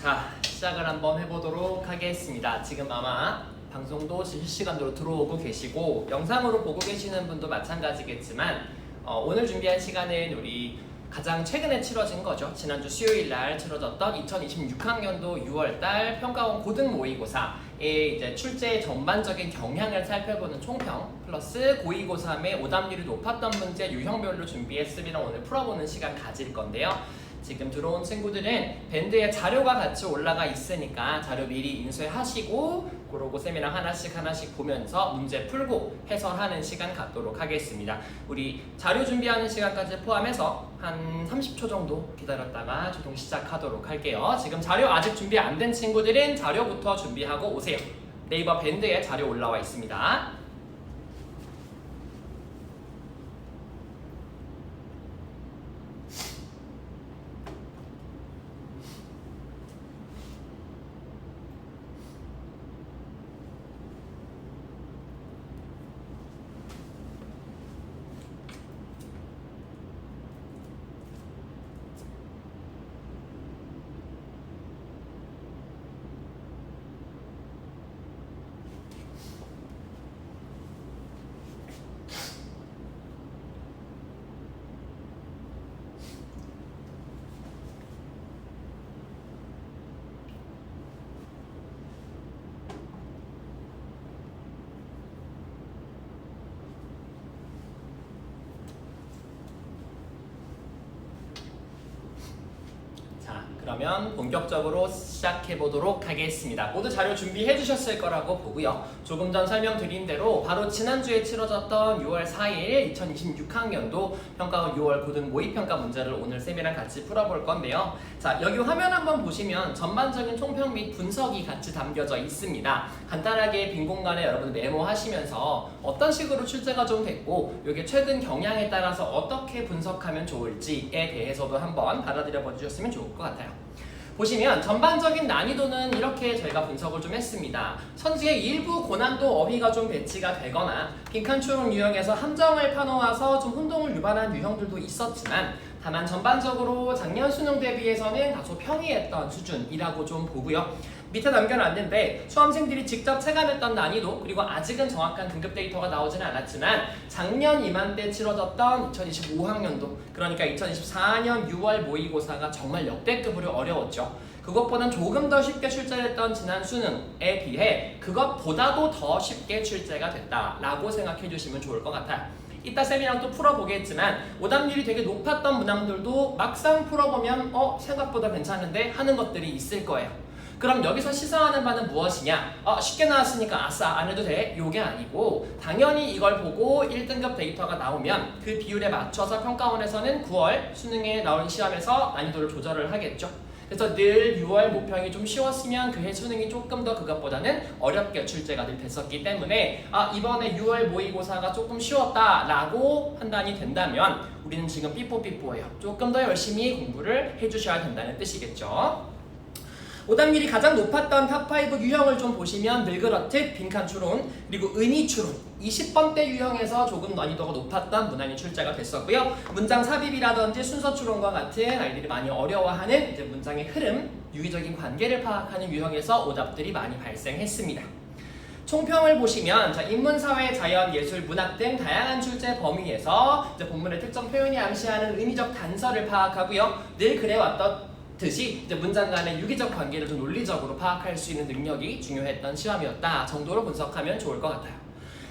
자, 시작을 한번 해보도록 하겠습니다. 지금 아마 방송도 실시간으로 들어오고 계시고 영상으로 보고 계시는 분도 마찬가지겠지만 오늘 준비한 시간은 우리 가장 최근에 치러진 거죠. 지난주 수요일 날 치러졌던 2026학년도 6월달 평가원 고등 모의고사의 이제 출제의 전반적인 경향을 살펴보는 총평 플러스 고2, 고3의 오답률이 높았던 문제 유형별로 준비했으면 오늘 풀어보는 시간 가질 건데요. 지금 들어온 친구들은 밴드에 자료가 같이 올라가 있으니까 자료 미리 인쇄하시고 그러고 쌤이랑 하나씩 보면서 문제 풀고 해설하는 시간 갖도록 하겠습니다. 우리 자료 준비하는 시간까지 포함해서 한 30초 정도 기다렸다가 조동 시작하도록 할게요. 지금 자료 아직 준비 안 된 친구들은 자료부터 준비하고 오세요. 네이버 밴드에 자료 올라와 있습니다. 그러면 본격적으로 시작해 보도록 하겠습니다. 모두 자료 준비해 주셨을 거라고 보고요. 조금 전 설명드린 대로 바로 지난주에 치러졌던 6월 4일 2026학년도 평가원 6월 고등 모의평가 문제를 오늘 쌤이랑 같이 풀어볼 건데요. 자, 여기 화면 한번 보시면 전반적인 총평 및 분석이 같이 담겨져 있습니다. 간단하게 빈 공간에 여러분들 메모하시면서 어떤 식으로 출제가 좀 됐고 이게 최근 경향에 따라서 어떻게 분석하면 좋을지에 대해서도 한번 받아들여 보셨으면 좋을 것 같아요. 보시면 전반적인 난이도는 이렇게 저희가 분석을 좀 했습니다. 선지의 일부 고난도 어휘가 좀 배치가 되거나 빈칸 추론 유형에서 함정을 파놓아서 좀 혼동을 유발한 유형들도 있었지만 다만 전반적으로 작년 수능 대비해서는 다소 평이했던 수준이라고 좀 보고요. 밑에 남겨놨는데 수험생들이 직접 체감했던 난이도 그리고 아직은 정확한 등급 데이터가 나오지는 않았지만 작년 이맘때 치러졌던 2025학년도 그러니까 2024년 6월 모의고사가 정말 역대급으로 어려웠죠. 그것보단 조금 더 쉽게 출제했던 지난 수능에 비해 그것보다도 더 쉽게 출제가 됐다라고 생각해 주시면 좋을 것 같아요. 이따 쌤이랑 또 풀어보겠지만 오답률이 되게 높았던 문항들도 막상 풀어보면 생각보다 괜찮은데 하는 것들이 있을 거예요. 그럼 여기서 시사하는 바는 무엇이냐? 쉽게 나왔으니까 아싸 안 해도 돼? 요게 아니고 당연히 이걸 보고 1등급 데이터가 나오면 그 비율에 맞춰서 평가원에서는 9월 수능에 나온 시험에서 난이도를 조절을 하겠죠. 그래서 늘 6월 모평이 좀 쉬웠으면 그해 수능이 조금 더 그것보다는 어렵게 출제가 됐었기 때문에 이번에 6월 모의고사가 조금 쉬웠다라고 판단이 된다면 우리는 지금 삐뽀삐뽀예요. 조금 더 열심히 공부를 해주셔야 된다는 뜻이겠죠. 오답률이 가장 높았던 탑5 유형을 좀 보시면 늘 그렇듯 빈칸 추론 그리고 의미 추론 20번대 유형에서 조금 난이도가 높았던 문항이 출제가 됐었고요. 문장 삽입이라든지 순서 추론과 같은 아이들이 많이 어려워하는 이제 문장의 흐름, 유기적인 관계를 파악하는 유형에서 오답들이 많이 발생했습니다. 총평을 보시면 인문, 사회, 자연, 예술, 문학 등 다양한 출제 범위에서 이제 본문의 특정 표현이 암시하는 의미적 단서를 파악하고요. 늘 그래왔던 듯이 이제 문장 간의 유기적 관계를 좀 논리적으로 파악할 수 있는 능력이 중요했던 시험이었다 정도로 분석하면 좋을 것 같아요.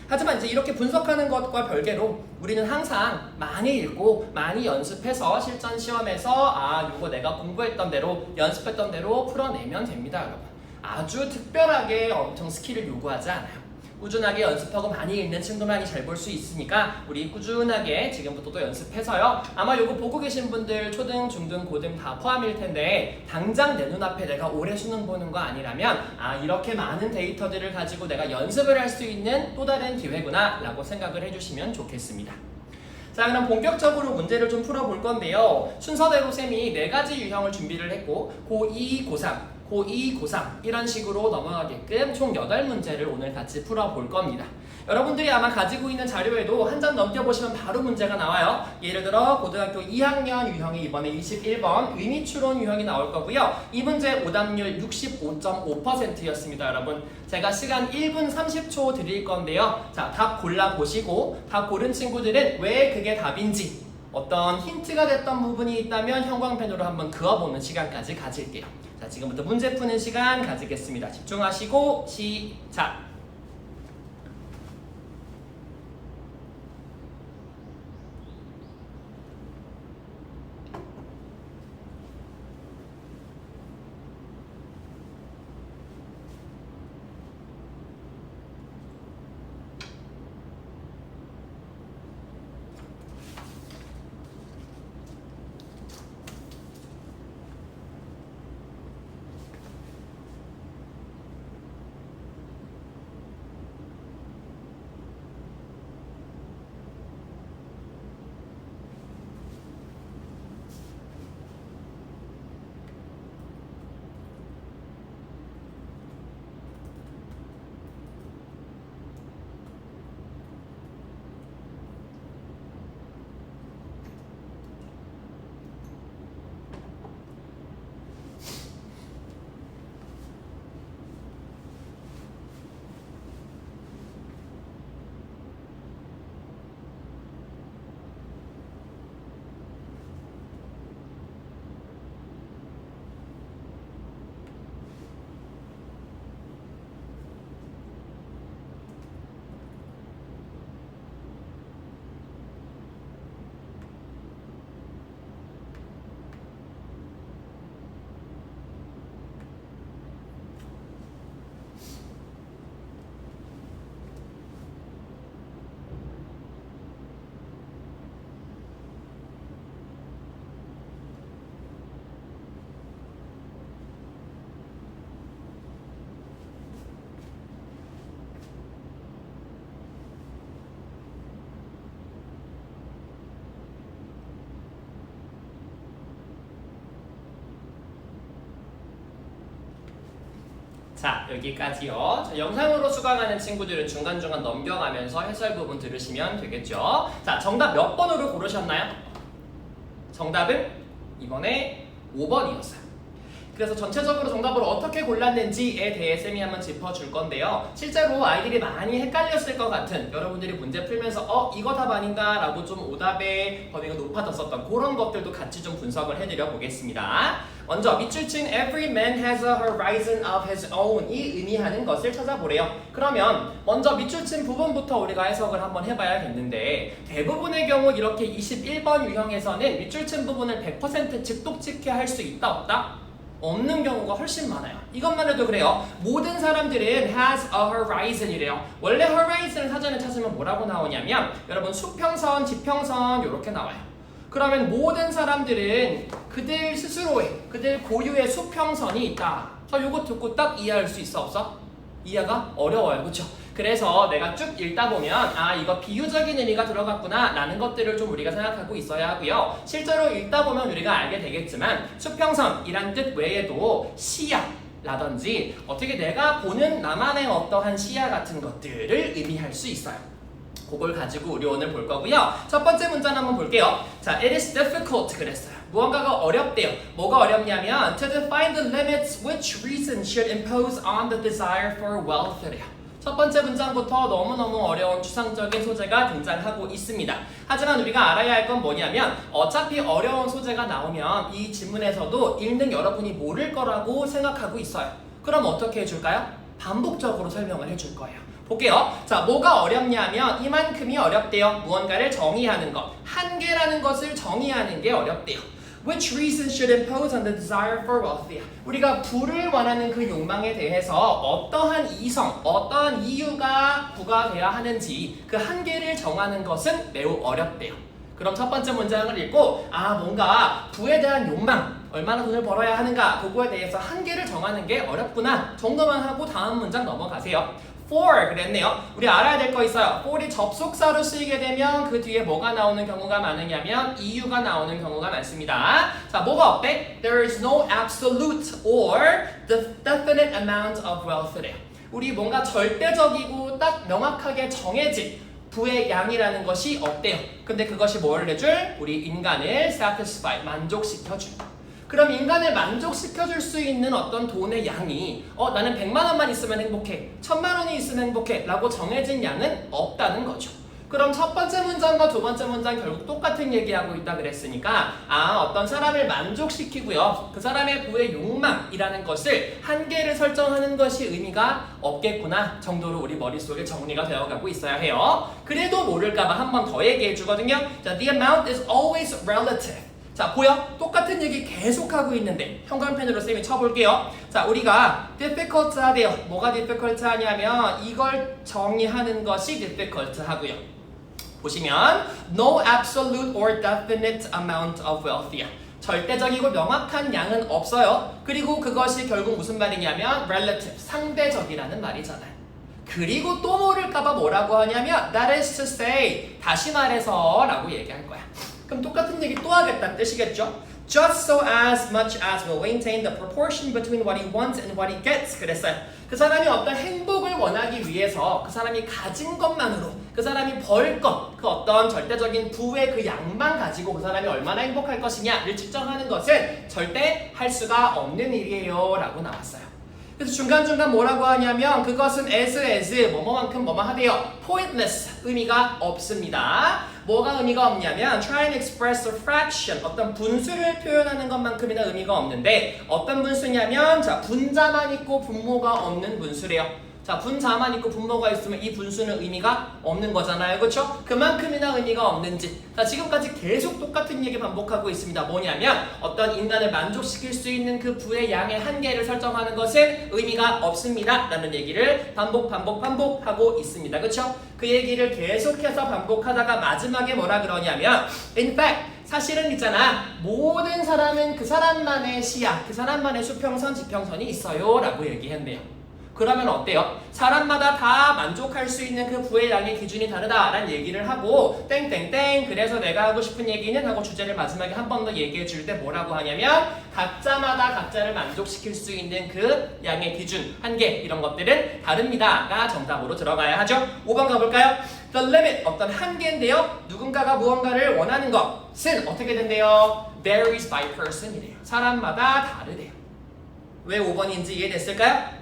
하지만 이제 이렇게 분석하는 것과 별개로 우리는 항상 많이 읽고 많이 연습해서 실전 시험에서 요거 내가 공부했던 대로 연습했던 대로 풀어내면 됩니다, 여러분. 아주 특별하게 엄청 스킬을 요구하지 않아요. 꾸준하게 연습하고 많이 읽는 친구만이 잘 볼 수 있으니까 우리 꾸준하게 지금부터 또 연습해서요. 아마 요거 보고 계신 분들 초등, 중등, 고등 다 포함일 텐데 당장 내 눈앞에 내가 올해 수능 보는 거 아니라면 이렇게 많은 데이터들을 가지고 내가 연습을 할 수 있는 또 다른 기회구나 라고 생각을 해주시면 좋겠습니다. 자, 그럼 본격적으로 문제를 좀 풀어볼 건데요. 순서대로 쌤이 4가지 유형을 준비를 했고 고2, 고3 고2, 고3 이런 식으로 넘어가게끔 총 8문제를 오늘 같이 풀어볼 겁니다. 여러분들이 아마 가지고 있는 자료에도 한 장 넘겨보시면 바로 문제가 나와요. 예를 들어 고등학교 2학년 유형이 이번에 21번 의미추론 유형이 나올 거고요. 이 문제 오답률 65.5%였습니다. 여러분 제가 시간 1분 30초 드릴 건데요. 자, 답 골라보시고 답 고른 친구들은 왜 그게 답인지 어떤 힌트가 됐던 부분이 있다면 형광펜으로 한번 그어보는 시간까지 가질게요. 자, 지금부터 문제 푸는 시간 가지겠습니다. 집중하시고 시작! 자, 여기까지요. 자, 영상으로 수강하는 친구들은 중간중간 넘겨가면서 해설 부분 들으시면 되겠죠. 자, 정답 몇 번으로 고르셨나요? 정답은 이번에 5번이었어요. 그래서 전체적으로 정답을 어떻게 골랐는지에 대해 쌤이 한번 짚어줄 건데요. 실제로 아이들이 많이 헷갈렸을 것 같은 여러분들이 문제 풀면서 이거 답 아닌가 라고 좀 오답의 범위가 높아졌었던 그런 것들도 같이 좀 분석을 해드려 보겠습니다. 먼저 밑줄친 Every man has a horizon of his own 이 의미하는 것을 찾아보래요. 그러면 먼저 밑줄친 부분부터 우리가 해석을 한번 해봐야겠는데 대부분의 경우 이렇게 21번 유형에서는 밑줄친 부분을 100% 즉독직해 할 수 있다 없다? 없는 경우가 훨씬 많아요. 이것만 해도 그래요. 모든 사람들은 has a horizon이래요. 원래 horizon을 사전에 찾으면 뭐라고 나오냐면 여러분 수평선, 지평선 이렇게 나와요. 그러면 모든 사람들은 그들 스스로의, 그들 고유의 수평선이 있다. 자, 요거 듣고 딱 이해할 수 있어 없어? 이해가 어려워요. 그렇죠? 그래서 내가 쭉 읽다 보면 이거 비유적인 의미가 들어갔구나 라는 것들을 좀 우리가 생각하고 있어야 하고요. 실제로 읽다 보면 우리가 알게 되겠지만 수평선이란 뜻 외에도 시야라든지 어떻게 내가 보는 나만의 어떠한 시야 같은 것들을 의미할 수 있어요. 그걸 가지고 우리 오늘 볼 거고요. 첫 번째 문자는 한번 볼게요. 자, it is difficult 그랬어요. 무언가가 어렵대요. 뭐가 어렵냐면 to define the limits which reason should impose on the desire for wealth래요. 첫 번째 문장부터 너무너무 어려운 추상적인 소재가 등장하고 있습니다. 하지만 우리가 알아야 할 건 뭐냐면 어차피 어려운 소재가 나오면 이 지문에서도 읽는 여러분이 모를 거라고 생각하고 있어요. 그럼 어떻게 해줄까요? 반복적으로 설명을 해줄 거예요. 볼게요. 자, 뭐가 어렵냐면 이만큼이 어렵대요. 무언가를 정의하는 것. 한계라는 것을 정의하는 게 어렵대요. Which reason should impose on the desire for wealth? 우리가 부를 원하는 그 욕망에 대해서 어떠한 이성, 어떠한 이유가 부과돼야 하는지 그 한계를 정하는 것은 매우 어렵대요. 그럼 첫 번째 문장을 읽고 뭔가 부에 대한 욕망, 얼마나 돈을 벌어야 하는가 그거에 대해서 한계를 정하는 게 어렵구나 정도만 하고 다음 문장 넘어가세요. for 그랬네요. 우리 알아야 될 거 있어요. for이 접속사로 쓰이게 되면 그 뒤에 뭐가 나오는 경우가 많으냐면 이유가 나오는 경우가 많습니다. 자, 뭐가 어때? There is no absolute or definite amount of wealth래요. 우리 뭔가 절대적이고 딱 명확하게 정해진 부의 양이라는 것이 없대요. 근데 그것이 뭘 해줄? 우리 인간을 satisfy, 만족시켜줄. 그럼 인간을 만족시켜줄 수 있는 어떤 돈의 양이 나는 100만 원만 있으면 행복해, 1000만 원이 있으면 행복해 라고 정해진 양은 없다는 거죠. 그럼 첫 번째 문장과 두 번째 문장 결국 똑같은 얘기하고 있다 그랬으니까 어떤 사람을 만족시키고요, 그 사람의 부의 욕망이라는 것을 한계를 설정하는 것이 의미가 없겠구나 정도로 우리 머릿속에 정리가 되어가고 있어야 해요. 그래도 모를까봐 한 번 더 얘기해 주거든요. 자, the amount is always relative. 자, 보여? 똑같은 얘기 계속하고 있는데 형광펜으로 쌤이 쳐볼게요. 자, 우리가 difficult 하대요. 뭐가 difficult 하냐면 이걸 정의하는 것이 difficult 하고요. 보시면 no absolute or definite amount of wealth야. 절대적이고 명확한 양은 없어요. 그리고 그것이 결국 무슨 말이냐면 relative, 상대적이라는 말이잖아요. 그리고 또 모를까봐 뭐라고 하냐면 that is to say, 다시 말해서 라고 얘기할 거야. 그럼 똑같은 얘기 또 하겠다는 뜻이겠죠? Just so as much as will maintain the proportion between what he wants and what he gets. 그랬어요. 그 사람이 어떤 행복을 원하기 위해서 그 사람이 가진 것만으로, 그 사람이 벌 것, 그 어떤 절대적인 부의 그 양만 가지고 그 사람이 얼마나 행복할 것이냐를 측정하는 것은 절대 할 수가 없는 일이에요 라고 나왔어요. 그래서 중간중간 뭐라고 하냐면 그것은 as 뭐뭐만큼 뭐뭐 하대요. pointless, 의미가 없습니다. 뭐가 의미가 없냐면 try and express a fraction, 어떤 분수를 표현하는 것만큼이나 의미가 없는데 어떤 분수냐면 자, 분자만 있고 분모가 없는 분수래요. 자, 분자만 있고 분모가 있으면 이 분수는 의미가 없는 거잖아요. 그렇죠? 그만큼이나 의미가 없는지. 자, 지금까지 계속 똑같은 얘기 반복하고 있습니다. 뭐냐면 어떤 인간을 만족시킬 수 있는 그 부의 양의 한계를 설정하는 것은 의미가 없습니다 라는 얘기를 반복하고 있습니다. 그렇죠? 그 얘기를 계속해서 반복하다가 마지막에 뭐라 그러냐면 in fact, 사실은 있잖아, 모든 사람은 그 사람만의 시야, 그 사람만의 수평선, 지평선이 있어요 라고 얘기했네요. 그러면 어때요? 사람마다 다 만족할 수 있는 그 부의 양의 기준이 다르다라는 얘기를 하고 땡땡땡, 그래서 내가 하고 싶은 얘기는 하고 주제를 마지막에 한 번 더 얘기해 줄 때 뭐라고 하냐면 각자마다 각자를 만족시킬 수 있는 그 양의 기준, 한계 이런 것들은 다릅니다가 정답으로 들어가야 하죠. 5번 가볼까요? The limit, 어떤 한계인데요. 누군가가 무언가를 원하는 것은 어떻게 된대요? varies by person이래요. 사람마다 다르대요. 왜 5번인지 이해됐을까요?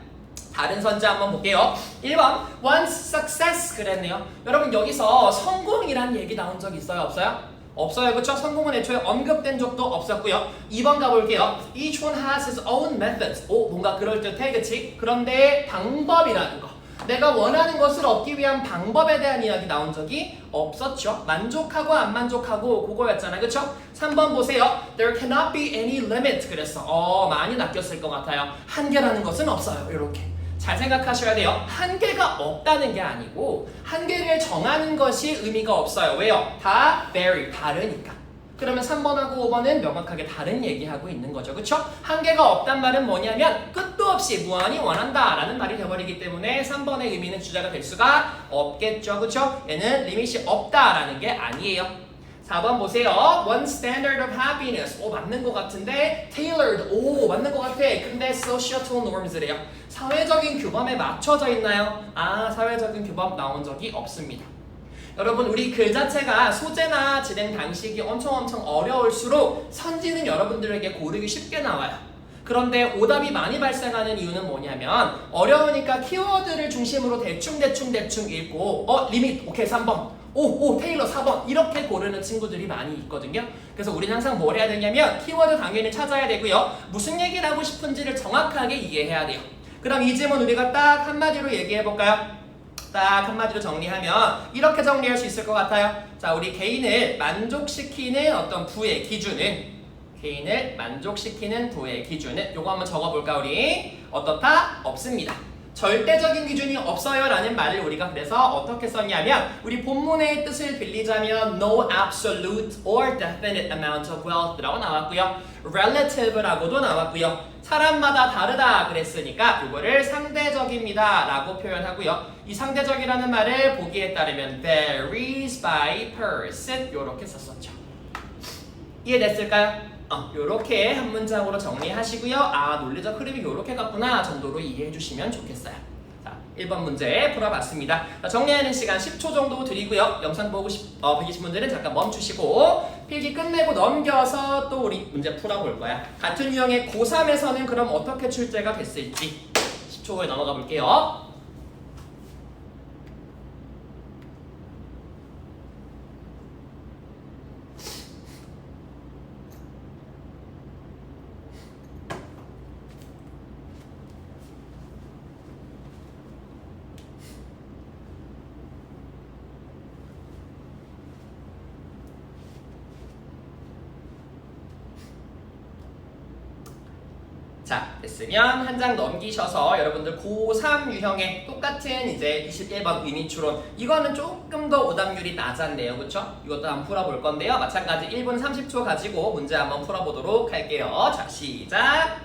다른 선지 한번 볼게요. 1번 once success 그랬네요. 여러분 여기서 성공이라는 얘기 나온 적 있어요? 없어요? 없어요. 그렇죠? 성공은 애초에 언급된 적도 없었고요. 2번 가볼게요. Each one has his own methods. 뭔가 그럴듯해, 그치? 그런데 방법이라는 거, 내가 원하는 것을 얻기 위한 방법에 대한 이야기 나온 적이 없었죠. 만족하고 안 만족하고 그거였잖아요. 그쵸? 3번 보세요. There cannot be any limit 그랬어. 많이 낚였을 것 같아요. 한계라는 것은 없어요. 이렇게 잘 생각하셔야 돼요. 한계가 없다는 게 아니고 한계를 정하는 것이 의미가 없어요. 왜요? 다 vary, 다르니까. 그러면 3번하고 5번은 명확하게 다른 얘기하고 있는 거죠. 그쵸? 한계가 없단 말은 뭐냐면 끝도 없이 무한히 원한다 라는 말이 되어버리기 때문에 3번의 의미는 주자가 될 수가 없겠죠. 그쵸? 얘는 리밋이 없다라는 게 아니에요. 4번 보세요. One standard of happiness. 맞는 것 같은데 tailored. 맞는 것 같아. 근데 societal norms래요. 사회적인 규범에 맞춰져 있나요? 사회적인 규범 나온 적이 없습니다. 여러분 우리 글 자체가 소재나 진행 방식이 엄청 어려울수록 선지는 여러분들에게 고르기 쉽게 나와요. 그런데 오답이 많이 발생하는 이유는 뭐냐면 어려우니까 키워드를 중심으로 대충 읽고 리밋 오케이 3번 테일러 4번 이렇게 고르는 친구들이 많이 있거든요. 그래서 우리는 항상 뭘 해야 되냐면 키워드 당연히 찾아야 되고요. 무슨 얘기를 하고 싶은지를 정확하게 이해해야 돼요. 그럼 이 질문 우리가 딱 한마디로 얘기해볼까요? 딱 한마디로 정리하면 이렇게 정리할 수 있을 것 같아요. 자, 우리 개인을 만족시키는 어떤 부의 기준은 요거 한번 적어볼까 우리? 어떻다? 없습니다. 절대적인 기준이 없어요 라는 말을 우리가 그래서 어떻게 썼냐면 우리 본문의 뜻을 빌리자면 no absolute or definite amount of wealth 라고 나왔고요. relative라고도 나왔고요. 사람마다 다르다 그랬으니까 이거를 상대적입니다 라고 표현하고요. 이 상대적이라는 말을 보기에 따르면 varies by person 이렇게 썼었죠. 이해됐을까요? 요렇게 한 문장으로 정리하시고요. 논리적 흐름이 요렇게 갔구나 정도로 이해해 주시면 좋겠어요. 자, 1번 문제 풀어봤습니다. 자, 정리하는 시간 10초 정도 드리고요. 영상 보고 계신 분들은 잠깐 멈추시고 필기 끝내고 넘겨서 또 우리 문제 풀어볼 거야. 같은 유형의 고3에서는 그럼 어떻게 출제가 됐을지 10초 후에 넘어가 볼게요. 자, 됐으면 한 장 넘기셔서 여러분들 고3 유형의 똑같은 이제 21번 유닛 추론, 이거는 조금 더 오답률이 낮았네요. 그쵸? 이것도 한번 풀어볼 건데요. 마찬가지 1분 30초 가지고 문제 한번 풀어보도록 할게요. 자, 시작!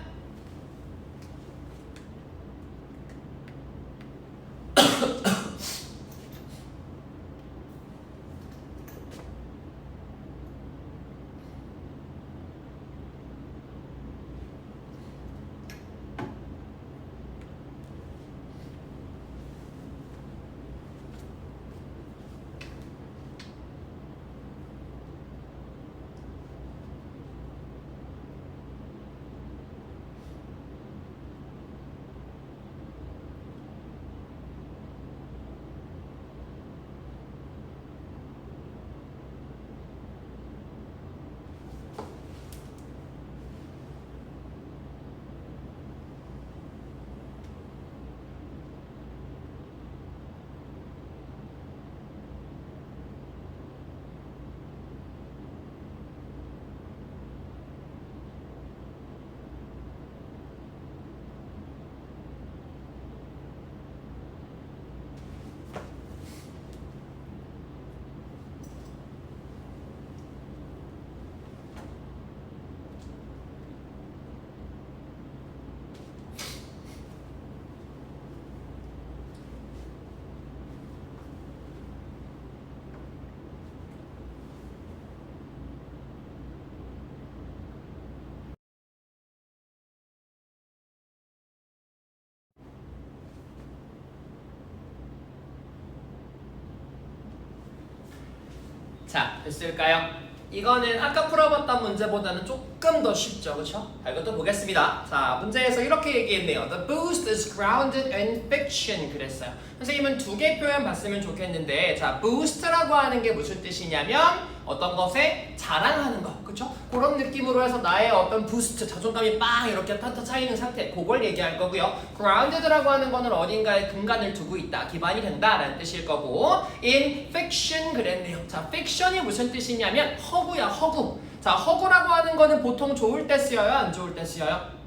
자, 됐을까요? 이거는 아까 풀어봤던 문제보다는 조금 더 쉽죠, 그렇죠? 자, 이것도 보겠습니다. 자, 문제에서 이렇게 얘기했네요. The boost is grounded in fiction 그랬어요. 선생님은 두 개 표현 봤으면 좋겠는데, 자, boost라고 하는 게 무슨 뜻이냐면 어떤 것에 자랑하는 거, 그렇죠? 그런 느낌으로 해서 나의 어떤 부스트, 자존감이 빵 이렇게 탁탁 차이는 상태, 그걸 얘기할 거고요. grounded라고 하는 거는 어딘가에 근간을 두고 있다, 기반이 된다라는 뜻일 거고, in fiction 그랬네요. 자, fiction이 무슨 뜻이냐면 허구야, 허구. 자, 허구라고 하는 거는 보통 좋을 때 쓰여요, 안 좋을 때 쓰여요?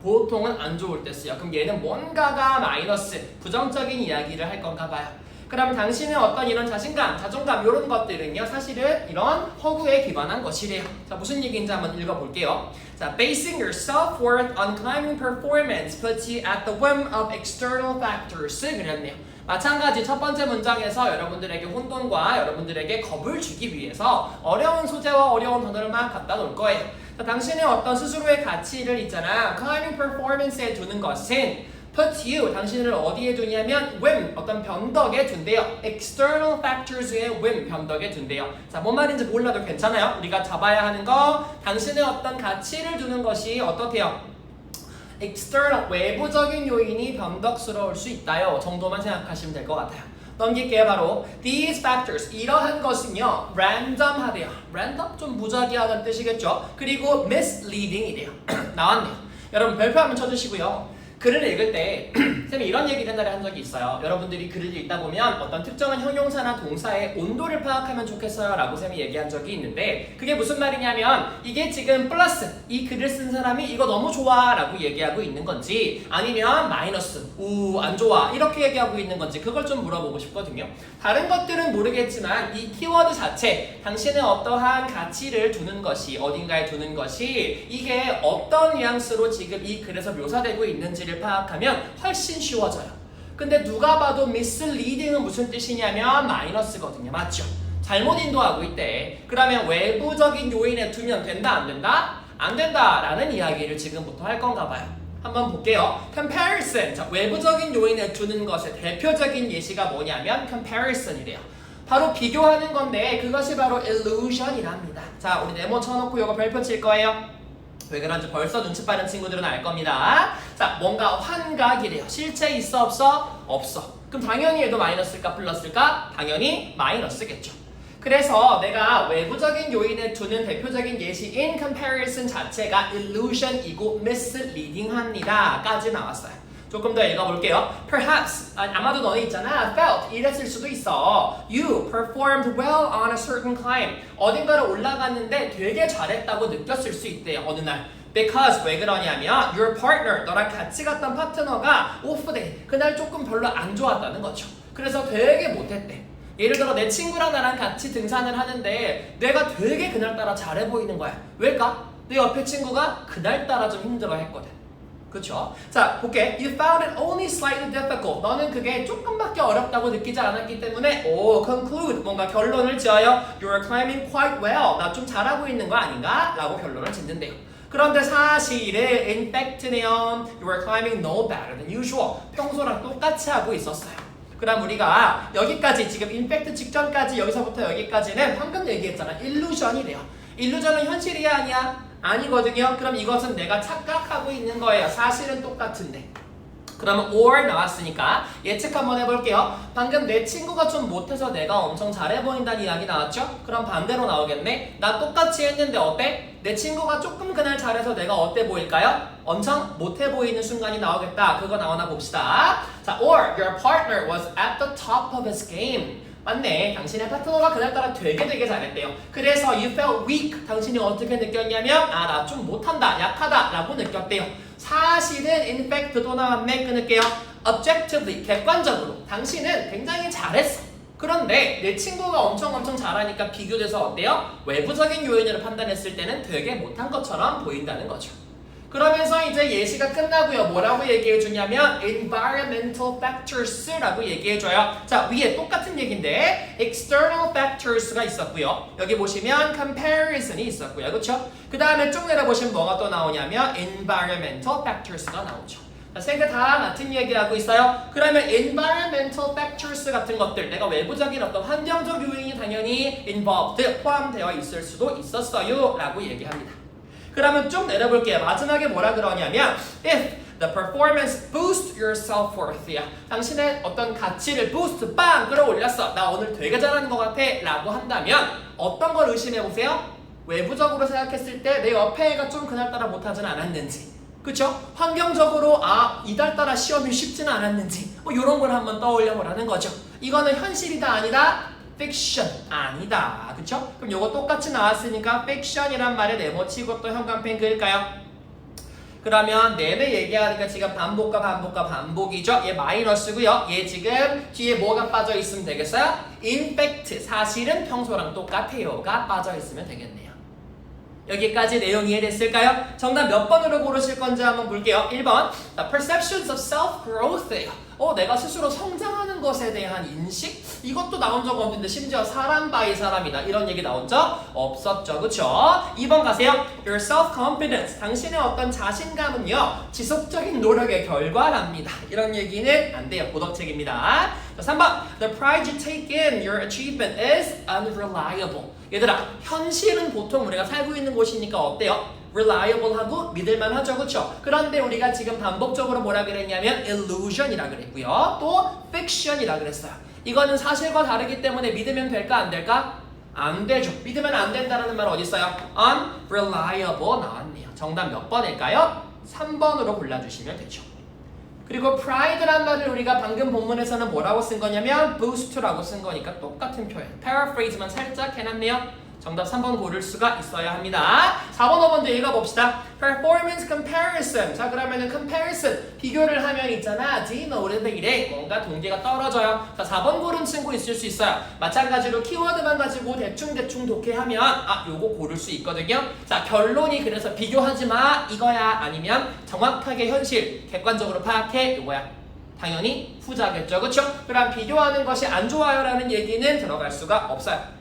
보통은 안 좋을 때 쓰여. 그럼 얘는 뭔가가 마이너스, 부정적인 이야기를 할 건가 봐요. 그러면 당신의 어떤 이런 자신감, 자존감 이런 것들은요, 사실은 이런 허구에 기반한 것이래요. 자, 무슨 얘기인지 한번 읽어볼게요. 자, basing your self-worth on climbing performance puts you at the whim of external factors 그랬네요. 마찬가지 첫 번째 문장에서 여러분들에게 혼돈과 여러분들에게 겁을 주기 위해서 어려운 소재와 어려운 단어를만 갖다 놓을 거예요. 자, 당신의 어떤 스스로의 가치를 있잖아, climbing performance에 두는 것은 put you, 당신을 어디에 두냐면 whim, 어떤 변덕에 둔대요. external factors의 whim, 변덕에 둔대요. 자, 뭔 말인지 몰라도 괜찮아요. 우리가 잡아야 하는 거, 당신의 어떤 가치를 두는 것이 어떻대요? external, 외부적인 요인이 변덕스러울 수 있다요 정도만 생각하시면 될 것 같아요. 넘길게요. 바로 these factors, 이러한 것은요 random하대요. random? 좀 무작위하다는 뜻이겠죠. 그리고 misleading이래요. 나왔네요. 여러분 별표 한번 쳐주시고요. 글을 읽을 때 쌤이 이런 얘기를 옛날에 한 적이 있어요. 여러분들이 글을 읽다 보면 어떤 특정한 형용사나 동사의 온도를 파악하면 좋겠어요 라고 쌤이 얘기한 적이 있는데, 그게 무슨 말이냐면 이게 지금 플러스, 이 글을 쓴 사람이 이거 너무 좋아 라고 얘기하고 있는 건지, 아니면 마이너스, 안 좋아 이렇게 얘기하고 있는 건지, 그걸 좀 물어보고 싶거든요. 다른 것들은 모르겠지만 이 키워드 자체, 당신의 어떠한 가치를 두는 것이, 어딘가에 두는 것이 이게 어떤 뉘앙스로 지금 이 글에서 묘사되고 있는지를 파악하면 훨씬 쉬워져요. 근데 누가 봐도 misleading은 무슨 뜻이냐면 마이너스거든요. 맞죠? 잘못 인도하고 있대. 그러면 외부적인 요인에 두면 된다, 안 된다? 안 된다라는 이야기를 지금부터 할 건가 봐요. 한번 볼게요. comparison. 자, 외부적인 요인을 두는 것의 대표적인 예시가 뭐냐면 comparison이래요. 바로 비교하는 건데 그것이 바로 illusion이랍니다. 자, 우리 네모 쳐놓고 이거 별표 칠 거예요. 왜 그런지 벌써 눈치 빠른 친구들은 알 겁니다. 자, 뭔가 환각이래요. 실제 있어 없어? 없어. 그럼 당연히 얘도 마이너스일까 플러스일까? 당연히 마이너스겠죠. 그래서 내가 외부적인 요인에 두는 대표적인 예시인 comparison 자체가 illusion이고 misleading합니다. 까지 나왔어요. 조금 더 읽어볼게요. Perhaps, 아마도 너네 있잖아. Felt, 이랬을 수도 있어. You performed well on a certain climb. 어딘가를 올라갔는데 되게 잘했다고 느꼈을 수 있대요. 어느 날. Because, 왜 그러냐면 your partner, 너랑 같이 갔던 파트너가 off day, 그날 조금 별로 안 좋았다는 거죠. 그래서 되게 못했대. 예를 들어 내 친구랑 나랑 같이 등산을 하는데 내가 되게 그날따라 잘해 보이는 거야. 왜일까? 내 옆에 친구가 그날따라 좀 힘들어 했거든. 그쵸? 자, 볼게. You found it only slightly difficult. 너는 그게 조금밖에 어렵다고 느끼지 않았기 때문에 conclude, 뭔가 결론을 지어요. You're climbing quite well. 나 좀 잘하고 있는 거 아닌가? 라고 결론을 짓는데요. 그런데 사실은 in fact네요. You were climbing no better than usual. 평소랑 똑같이 하고 있었어요. 그럼 우리가 여기까지 지금 in fact 직전까지 여기서부터 여기까지는 방금 얘기했잖아. illusion이래요. illusion은 현실이야 아니야? 아니거든요. 그럼 이것은 내가 착각하고 있는 거예요. 사실은 똑같은데. 그러면 or 나왔으니까 예측 한번 해볼게요. 방금 내 친구가 좀 못해서 내가 엄청 잘해 보인다는 이야기 나왔죠? 그럼 반대로 나오겠네. 나 똑같이 했는데 어때? 내 친구가 조금 그날 잘해서 내가 어때 보일까요? 엄청 못해 보이는 순간이 나오겠다. 그거 나오나 봅시다. 자, or your partner was at the top of his game. 맞네. 당신의 파트너가 그날따라 되게 잘했대요. 그래서 you felt weak. 당신이 어떻게 느꼈냐면 나 좀 못한다, 약하다 라고 느꼈대요. 사실은 in fact 또 나왔네. 끊을게요. objectively, 객관적으로 당신은 굉장히 잘했어. 그런데 내 친구가 엄청 잘하니까 비교돼서 어때요? 외부적인 요인으로 판단했을 때는 되게 못한 것처럼 보인다는 거죠. 그러면서 이제 예시가 끝나고요. 뭐라고 얘기해 주냐면 environmental factors라고 얘기해 줘요. 자, 위에 똑같은 얘기인데 external factors가 있었고요. 여기 보시면 comparison이 있었고요. 그렇죠? 그 다음에 쭉 내려보시면 뭐가 또 나오냐면 environmental factors가 나오죠. 세 개 다 같은 얘기하고 있어요. 그러면 environmental factors 같은 것들, 내가 외부적인 어떤 환경적 요인이 당연히 involved, 포함되어 있을 수도 있었어요 라고 얘기합니다. 그러면 쭉 내려볼게요. 마지막에 뭐라 그러냐면 if the performance boost your self-worth, 당신의 어떤 가치를 boost, 빵 끌어올렸어. 나 오늘 되게 잘하는 것 같아 라고 한다면 어떤 걸 의심해보세요? 외부적으로 생각했을 때 내 옆에 애가 좀 그날따라 못하진 않았는지, 그쵸? 환경적으로 이달따라 시험이 쉽지는 않았는지 이런 걸 한번 떠올려보라는 거죠. 이거는 현실이다 아니다? 픽션 아니다. 그쵸? 그럼 요거 똑같이 나왔으니까 픽션이란 말에 네모치고 또 형광펜 그을까요? 그러면 내내 얘기하니까 지금 반복과 반복이죠. 얘 마이너스고요. 얘 지금 뒤에 뭐가 빠져 있으면 되겠어요? in fact, 사실은 평소랑 똑같아요가 빠져 있으면 되겠네요. 여기까지 내용 이해됐을까요? 정답 몇 번으로 고르실 건지 한번 볼게요. 1번 The perceptions of self-growth예요. 내가 스스로 성장하는 것에 대한 인식? 이것도 나온 적 없는데 심지어 사람 바이 사람이다. 이런 얘기 나온 적 없었죠. 그쵸? 2번 가세요. Your self-confidence. 당신의 어떤 자신감은요. 지속적인 노력의 결과랍니다. 이런 얘기는 안 돼요. 도덕책입니다. 자, 3번 The pride you take in your achievement is unreliable. 얘들아, 현실은 보통 우리가 살고 있는 곳이니까 어때요? reliable하고 믿을만하죠, 그렇죠? 그런데 우리가 지금 반복적으로 뭐라 그랬냐면 illusion이라 그랬고요. 또 fiction이라 그랬어요. 이거는 사실과 다르기 때문에 믿으면 될까 안 될까? 안 되죠. 믿으면 안 된다는 말 어디 있어요? unreliable 나왔네요. 정답 몇 번일까요? 3번으로 골라주시면 되죠. 그리고 pride란 말을 우리가 방금 본문에서는 뭐라고 쓴 거냐면 boost라고 쓴 거니까 똑같은 표현. paraphrase만 살짝 해놨네요. 정답 3번 고를 수가 있어야 합니다. 4번, 5번도 읽어봅시다. performance comparison. 자, 그러면은 comparison, 비교를 하면 있잖아. denoted 이래 뭔가 동기가 떨어져요. 자, 4번 고른 친구 있을 수 있어요. 마찬가지로 키워드만 가지고 대충 독해하면 요거 고를 수 있거든요. 자, 결론이 그래서 비교하지 마 이거야 아니면 정확하게 현실 객관적으로 파악해 이거야. 당연히 후자겠죠. 그렇죠? 그럼 비교하는 것이 안 좋아요 라는 얘기는 들어갈 수가 없어요.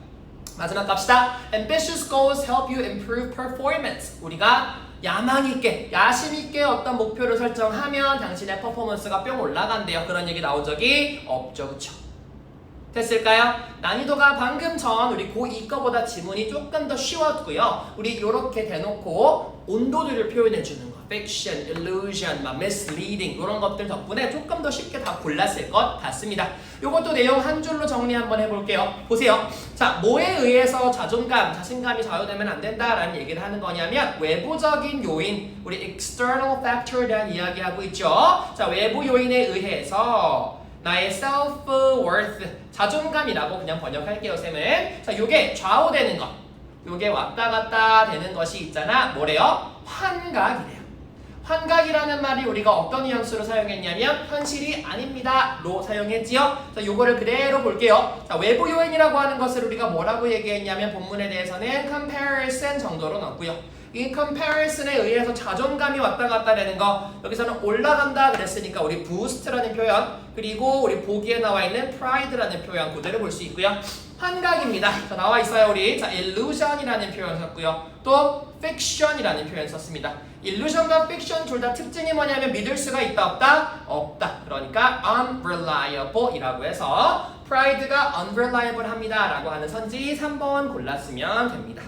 마지막 갑시다. Ambitious goals help you improve performance. 우리가 야망 있게, 야심 있게 어떤 목표를 설정하면 당신의 퍼포먼스가 뿅 올라간대요. 그런 얘기 나온 적이 없죠, 그쵸? 됐을까요? 난이도가 방금 전 우리 고2 거보다 지문이 조금 더 쉬웠고요. 우리 이렇게 대놓고 온도들을 표현해 주는 거, fiction, illusion, misleading 이런 것들 덕분에 조금 더 쉽게 다 골랐을 것 같습니다. 이것도 내용 한 줄로 정리 한번 해볼게요. 보세요. 자, 뭐에 의해서 자존감, 자신감이 좌우되면 안 된다라는 얘기를 하는 거냐면 외부적인 요인, 우리 external factor에 대한 이야기하고 있죠. 자, 외부 요인에 의해서 나의 self-worth, 자존감이라고 그냥 번역할게요, 쌤은. 자, 요게 좌우되는 것, 요게 왔다 갔다 되는 것이 있잖아. 뭐래요? 환각이래요. 환각이라는 말이 우리가 어떤 뉘앙스로 사용했냐면 현실이 아닙니다 로 사용했지요. 자, 요거를 그대로 볼게요. 자, 외부 요인이라고 하는 것을 우리가 뭐라고 얘기했냐면 본문에 대해서는 comparison 정도로 넣었고요. 이 comparison에 의해서 자존감이 왔다 갔다 되는 거, 여기서는 올라간다 그랬으니까 우리 boost라는 표현, 그리고 우리 보기에 나와 있는 pride라는 표현 그대로 볼 수 있고요. 환각입니다. 자, 나와 있어요 우리. 자, illusion이라는 표현 썼고요. 또 fiction이라는 표현 썼습니다. illusion과 fiction 둘 다 특징이 뭐냐면 믿을 수가 있다 없다? 없다. 그러니까 unreliable이라고 해서 pride가 unreliable 합니다 라고 하는 선지 3번 골랐으면 됩니다.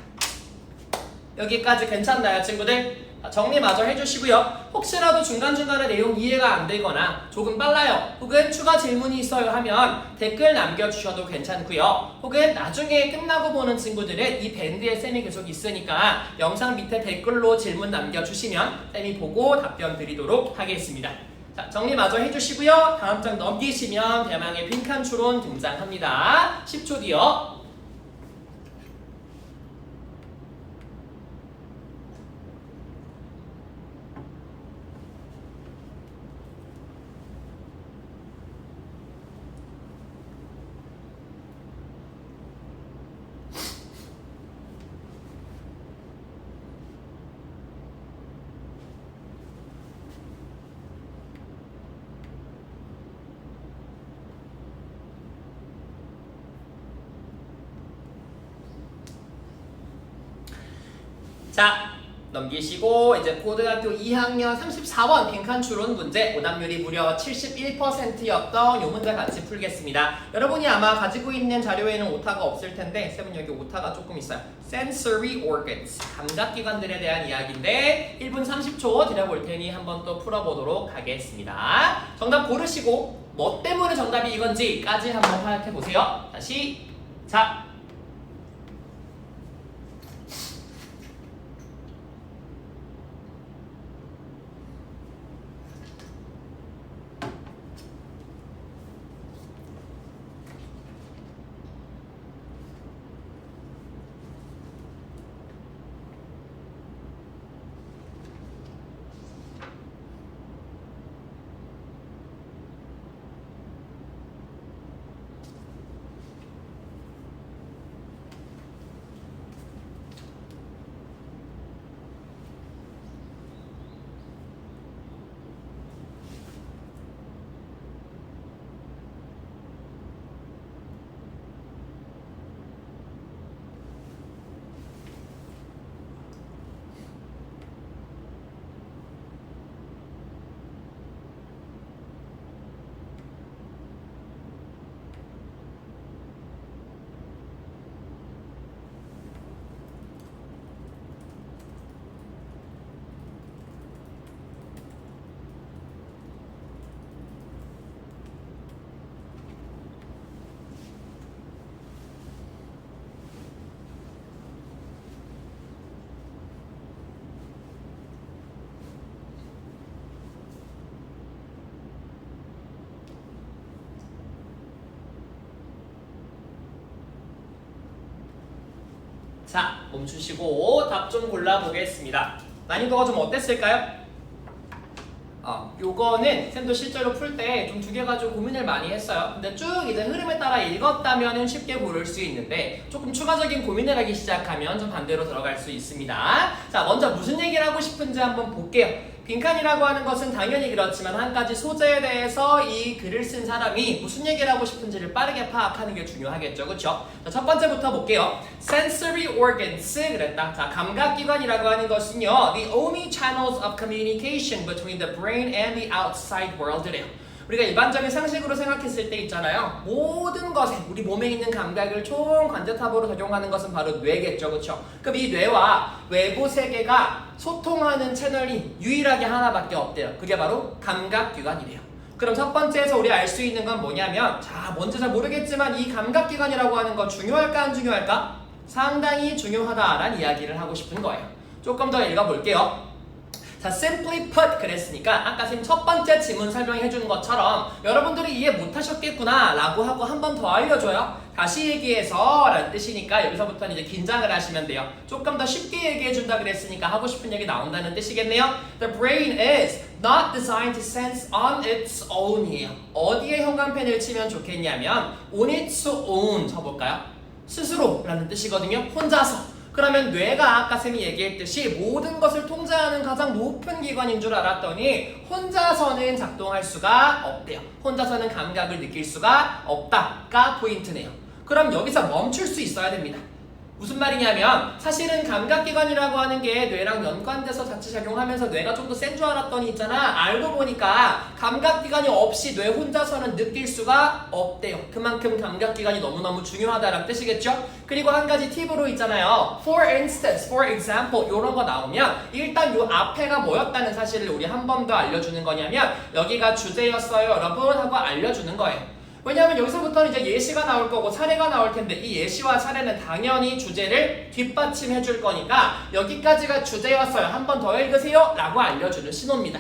여기까지 괜찮나요, 친구들? 정리 마저 해주시고요. 혹시라도 중간중간에 내용 이해가 안 되거나 조금 빨라요, 혹은 추가 질문이 있어요 하면 댓글 남겨주셔도 괜찮고요. 혹은 나중에 끝나고 보는 친구들은 이 밴드에 쌤이 계속 있으니까 영상 밑에 댓글로 질문 남겨주시면 쌤이 보고 답변 드리도록 하겠습니다. 자, 정리 마저 해주시고요. 다음 장 넘기시면 대망의 빈칸 추론 등장합니다. 10초 뒤요. 자, 넘기시고 이제 고등학교 2학년 34번 빈칸 추론 문제, 오답률이 무려 71%였던 이 문제 같이 풀겠습니다. 여러분이 아마 가지고 있는 자료에는 오타가 없을 텐데 쌤은 여기 오타가 조금 있어요. Sensory organs, 감각기관들에 대한 이야기인데 1분 30초 드려볼 테니 한번 또 풀어보도록 하겠습니다. 정답 고르시고 뭐 때문에 정답이 이건지까지 한번 파악해보세요. 다시 자, 자, 멈추시고 답 좀 골라보겠습니다. 난이도가 좀 어땠을까요? 요거는 쌤도 실제로 풀 때 좀 두 개 가지고 고민을 많이 했어요. 근데 쭉 이제 흐름에 따라 읽었다면 쉽게 고를 수 있는데 조금 추가적인 고민을 하기 시작하면 좀 반대로 들어갈 수 있습니다. 자, 먼저 무슨 얘기를 하고 싶은지 한번 볼게요. 빈칸이라고 하는 것은 당연히 그렇지만 한 가지 소재에 대해서 이 글을 쓴 사람이 무슨 얘기를 하고 싶은지를 빠르게 파악하는 게 중요하겠죠. 그렇죠? 자, 첫 번째부터 볼게요. Sensory organs 그랬다. 자, 감각기관이라고 하는 것은요. The only channels of communication between the brain and the outside world래요. 우리가 일반적인 상식으로 생각했을 때 있잖아요. 모든 것에 우리 몸에 있는 감각을 총 관제탑으로 적용하는 것은 바로 뇌겠죠. 그렇죠? 그럼 이 뇌와 외부 세계가 소통하는 채널이 유일하게 하나밖에 없대요. 그게 바로 감각기관이래요. 그럼 첫 번째에서 우리 알 수 있는 건 뭐냐면 자, 뭔지 잘 모르겠지만 이 감각기관이라고 하는 건 중요할까 안 중요할까? 상당히 중요하다라는 이야기를 하고 싶은 거예요. 조금 더 읽어볼게요. 자, simply put 그랬으니까 아까 선생님 첫 번째 지문 설명해 주는 것처럼 여러분들이 이해 못하셨겠구나 라고 하고 한 번 더 알려줘요. 다시 얘기해서 라는 뜻이니까 여기서부터는 이제 긴장을 하시면 돼요. 조금 더 쉽게 얘기해 준다 그랬으니까 하고 싶은 얘기 나온다는 뜻이겠네요. The brain is not designed to sense on its own이에요. 어디에 형광펜을 치면 좋겠냐면 on its own 쳐볼까요? 스스로 라는 뜻이거든요. 혼자서. 그러면 뇌가 아까 쌤이 얘기했듯이 모든 것을 통제하는 가장 높은 기관인 줄 알았더니 혼자서는 작동할 수가 없대요. 혼자서는 감각을 느낄 수가 없다가 포인트네요. 그럼 여기서 멈출 수 있어야 됩니다. 무슨 말이냐면 사실은 감각기관이라고 하는 게 뇌랑 연관돼서 자체 작용하면서 뇌가 좀 더 센 줄 알았더니 있잖아. 알고 보니까 감각기관이 없이 뇌 혼자서는 느낄 수가 없대요. 그만큼 감각기관이 너무너무 중요하다는 뜻이겠죠? 그리고 한 가지 팁으로 있잖아요. For instance, for example 이런 거 나오면 일단 요 앞에가 뭐였다는 사실을 우리 한 번 더 알려주는 거냐면 여기가 주제였어요 여러분 하고 알려주는 거예요. 왜냐하면 여기서부터는 이제 예시가 나올 거고 사례가 나올 텐데 이 예시와 사례는 당연히 주제를 뒷받침해 줄 거니까 여기까지가 주제였어요. 한 번 더 읽으세요 라고 알려주는 신호입니다.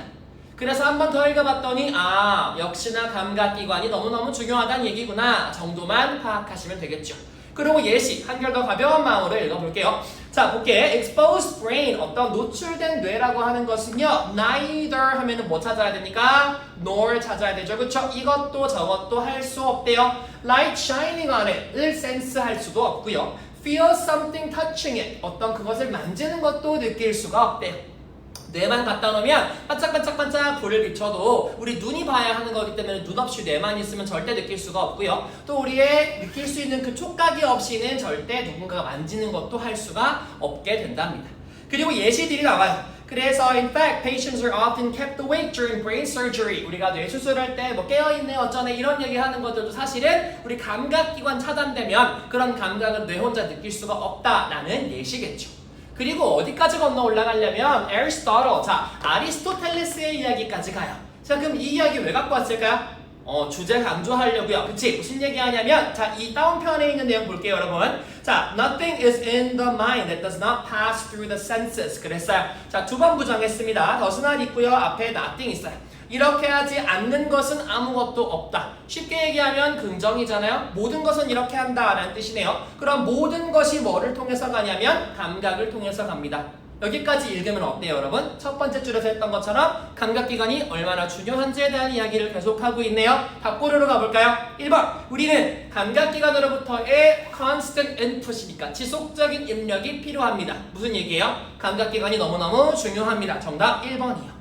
그래서 한 번 더 읽어봤더니 아 역시나 감각기관이 너무너무 중요하다는 얘기구나 정도만 파악하시면 되겠죠. 그리고 예시 한결 더 가벼운 마음으로 읽어볼게요. 자 볼게. Exposed brain 어떤 노출된 뇌라고 하는 것은요 neither 하면은 뭐 찾아야 됩니까? nor 찾아야 되죠. 그쵸? 이것도 저것도 할 수 없대요. Light shining on it을 sense 할 수도 없고요. Feel something touching it 어떤 그것을 만지는 것도 느낄 수가 없대요. 뇌만 갖다 놓으면 반짝반짝반짝 불을 비춰도 우리 눈이 봐야 하는 거기 때문에 눈 없이 뇌만 있으면 절대 느낄 수가 없고요. 또 우리의 느낄 수 있는 그 촉각이 없이는 절대 누군가가 만지는 것도 할 수가 없게 된답니다. 그리고 예시들이 나와요. 그래서 in fact, patients are often kept awake during brain surgery. 우리가 뇌 수술할 때 뭐 깨어있네 어쩌네 이런 얘기하는 것들도 사실은 우리 감각기관 차단되면 그런 감각은 뇌 혼자 느낄 수가 없다라는 예시겠죠. 그리고 어디까지 건너 올라가려면 Aristotle, 자 아리스토텔레스의 이야기까지 가요. 자 그럼 이 이야기 왜 갖고 왔을까요? 주제 강조하려고요. 그치? 무슨 얘기하냐면 자 이 다운편에 있는 내용 볼게요 여러분. 자 nothing is in the mind that does not pass through the senses 그랬어요. 자 두 번 부정했습니다. does not 있고요. 앞에 nothing 있어요. 이렇게 하지 않는 것은 아무것도 없다. 쉽게 얘기하면 긍정이잖아요. 모든 것은 이렇게 한다라는 뜻이네요. 그럼 모든 것이 뭐를 통해서 가냐면 감각을 통해서 갑니다. 여기까지 읽으면 어때요 여러분? 첫 번째 줄에서 했던 것처럼 감각기관이 얼마나 중요한지에 대한 이야기를 계속하고 있네요. 답고르로 가볼까요? 1번 우리는 감각기관으로부터의 constant input이니까 지속적인 입력이 필요합니다. 무슨 얘기예요? 감각기관이 너무너무 중요합니다. 정답 1번이요.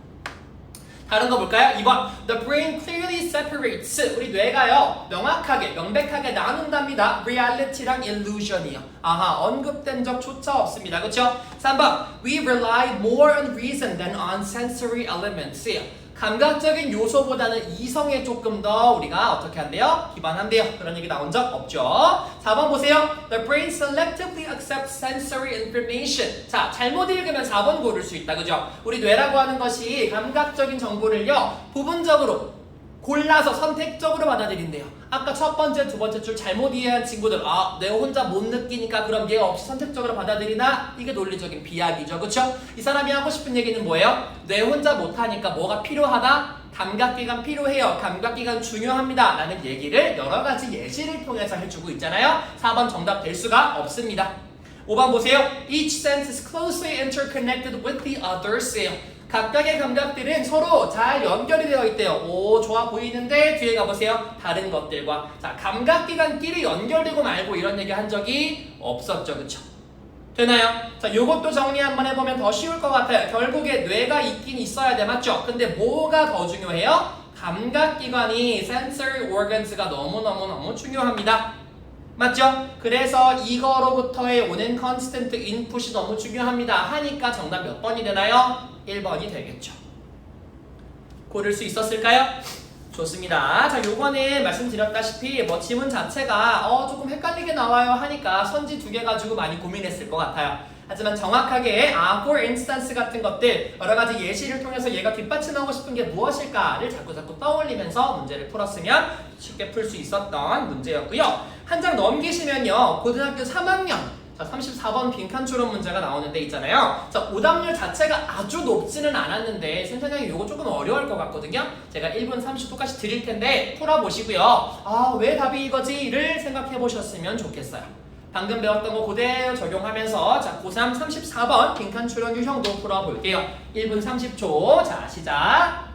다른 거 볼까요? 2번 The brain clearly separates 우리 뇌가요 명확하게 명백하게 나눈답니다. Reality랑 illusion이요. 아하 언급된 적조차 없습니다. 그렇죠? 3번 We rely more on reason than on sensory elements 감각적인 요소보다는 이성에 조금 더 우리가 어떻게 한대요? 기반한대요. 그런 얘기 나온 적 없죠. 4번 보세요. The brain selectively accepts sensory information. 자, 잘못 읽으면 4번 고를 수 있다. 그죠? 우리 뇌라고 하는 것이 감각적인 정보를요. 부분적으로 골라서 선택적으로 받아들인대요. 아까 첫 번째, 두 번째 줄 잘못 이해한 친구들 아, 내가 혼자 못 느끼니까 그럼 얘가 없이 선택적으로 받아들이나? 이게 논리적인 비약이죠. 그쵸? 이 사람이 하고 싶은 얘기는 뭐예요? 내 혼자 못하니까 뭐가 필요하다? 감각기관 필요해요. 감각기관 중요합니다. 라는 얘기를 여러 가지 예시를 통해서 해주고 있잖아요. 4번 정답 될 수가 없습니다. 5번 보세요. Each sense is closely interconnected with the others. 각각의 감각들은 서로 잘 연결이 되어 있대요. 오 좋아 보이는데 뒤에 가보세요. 다른 것들과 자 감각기관끼리 연결되고 말고 이런 얘기 한 적이 없었죠. 그쵸? 되나요? 자, 요것도 정리 한번 해보면 더 쉬울 것 같아요. 결국에 뇌가 있긴 있어야 돼, 맞죠? 근데 뭐가 더 중요해요? 감각기관이 sensory organs가 너무너무너무 중요합니다. 맞죠? 그래서 이거로부터의 오는 constant input이 너무 중요합니다. 하니까 정답 몇 번이 되나요? 1번이 되겠죠. 고를 수 있었을까요? 좋습니다. 자, 요거는 말씀드렸다시피 뭐 지문 자체가 조금 헷갈리게 나와요 하니까 선지 2개 가지고 많이 고민했을 것 같아요. 하지만 정확하게 for instance 같은 것들 여러 가지 예시를 통해서 얘가 뒷받침하고 싶은 게 무엇일까를 자꾸 떠올리면서 문제를 풀었으면 쉽게 풀 수 있었던 문제였고요. 한 장 넘기시면요. 고등학교 3학년 자, 34번 빈칸 추론 문제가 나오는데 있잖아요. 자, 오답률 자체가 아주 높지는 않았는데 선생님이 이거 조금 어려울 것 같거든요. 제가 1분 30 똑같이 드릴 텐데 풀어보시고요. 아, 왜 답이 이거지를 생각해 보셨으면 좋겠어요. 방금 배웠던 거 그대로 적용하면서 자, 고3 34번 빈칸 추론 유형도 풀어볼게요. 1분 30초. 자, 시작.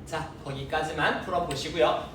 자, 거기까지만 풀어보시고요.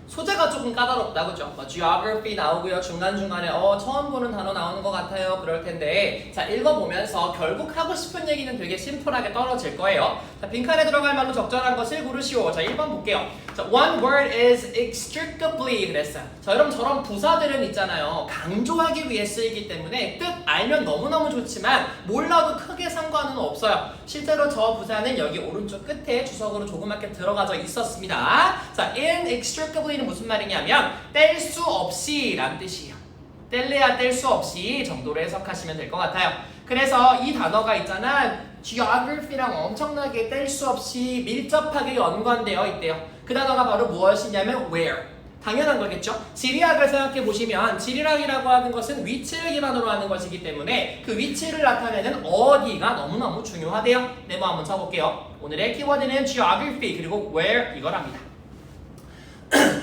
소재가 조금 까다롭다, 그죠? geography 나오고요. 중간중간에 처음 보는 단어 나오는 것 같아요. 그럴 텐데 자, 읽어보면서 결국 하고 싶은 얘기는 되게 심플하게 떨어질 거예요. 자, 빈칸에 들어갈 말로 적절한 것을 고르시오. 자, 1번 볼게요. 자, one word is inextricably 그랬어요. 자, 여러분 저런 부사들은 있잖아요. 강조하기 위해 쓰이기 때문에 뜻 알면 너무너무 좋지만 몰라도 크게 상관은 없어요. 실제로 저 부사는 여기 오른쪽 끝에 주석으로 조그맣게 들어가져 있었습니다. 자, inextricably는 무슨 말이냐면 뗄 수 없이 라는 뜻이에요. 뗄래야 뗄 수 없이 정도로 해석하시면 될 것 같아요. 그래서 이 단어가 있잖아. geography랑 엄청나게 뗄 수 없이 밀접하게 연관되어 있대요. 그 단어가 바로 무엇이냐면 where. 당연한 거겠죠? 지리학을 생각해 보시면 지리학이라고 하는 것은 위치를 기반으로 하는 것이기 때문에 그 위치를 나타내는 어디가 너무너무 중요하대요. 네모 한번 쳐볼게요. 오늘의 키워드는 geography 그리고 where 이거랍니다.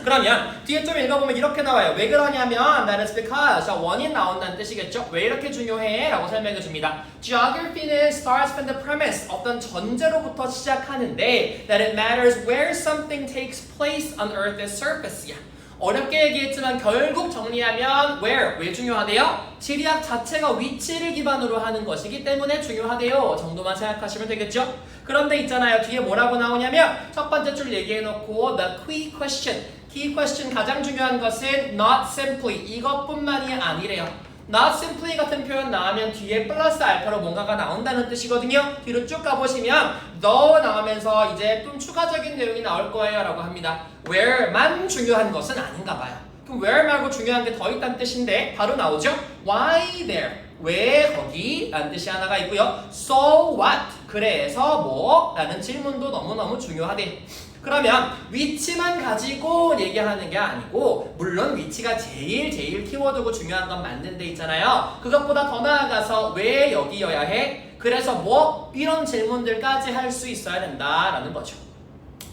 그러면 뒤에 좀 읽어보면 이렇게 나와요. 왜 그러냐면 that is because 자, 원인 나온다는 뜻이겠죠. 왜 이렇게 중요해? 라고 설명해 줍니다. Geography는 starts from the premise 어떤 전제로부터 시작하는데 that it matters where something takes place on Earth's surface야. 어렵게 얘기했지만 결국 정리하면 where, 왜 중요하대요? 지리학 자체가 위치를 기반으로 하는 것이기 때문에 중요하대요. 정도만 생각하시면 되겠죠? 그런데 있잖아요. 뒤에 뭐라고 나오냐면 첫 번째 줄 얘기해놓고 the key question 가장 중요한 것은 not simply 이것뿐만이 아니래요. not simply 같은 표현 나오면 뒤에 플러스 알파로 뭔가가 나온다는 뜻이거든요. 뒤로 쭉 가보시면 though 나오면서 이제 좀 추가적인 내용이 나올 거예요 라고 합니다. where만 중요한 것은 아닌가 봐요. 그럼 where 말고 중요한 게 더 있다는 뜻인데 바로 나오죠. why there 왜 거기? 라는 뜻이 하나가 있고요. so what 그래서 뭐? 라는 질문도 너무너무 중요하대. 그러면 위치만 가지고 얘기하는 게 아니고 물론 위치가 제일 키워드고 중요한 건 맞는 데 있잖아요. 그것보다 더 나아가서 왜 여기여야 해? 그래서 뭐? 이런 질문들까지 할 수 있어야 된다라는 거죠.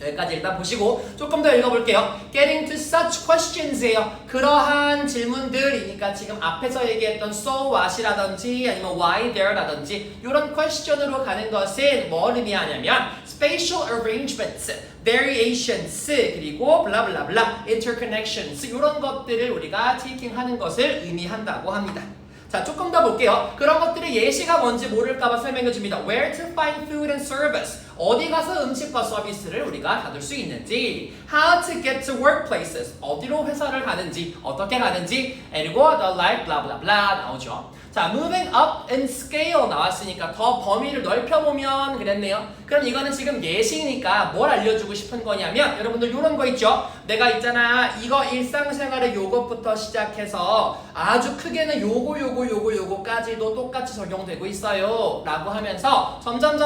여기까지 일단 보시고 조금 더 읽어볼게요. Getting to such questions예요. 그러한 질문들이니까 지금 앞에서 얘기했던 so what이라든지 아니면 why there라든지 이런 question으로 가는 것은 뭘 의미하냐면 spatial arrangements, variations 그리고 블라블라블라 interconnections 이런 것들을 우리가 taking 하는 것을 의미한다고 합니다. 자, 조금 더 볼게요. 그런 것들의 예시가 뭔지 모를까봐 설명해 줍니다. Where to find food and service. 어디 가서 음식과 서비스를 우리가 받을 수 있는지. How to get to workplaces. 어디로 회사를 가는지, 어떻게 가는지. 그리고 the like, blah, blah, blah 나오죠. 자, moving up in scale 나왔으니까 더 범위를 넓혀보면 그랬네요. 그럼 이거는 지금 예시니까 뭘 알려주고 싶은 거냐면 여러분들 이런 거 있죠? 내가 있잖아. 이거 일상생활에 요것부터 시작해서 아주 크게는 요거까지도 똑같이 적용되고 있어요. 라고 하면서 점점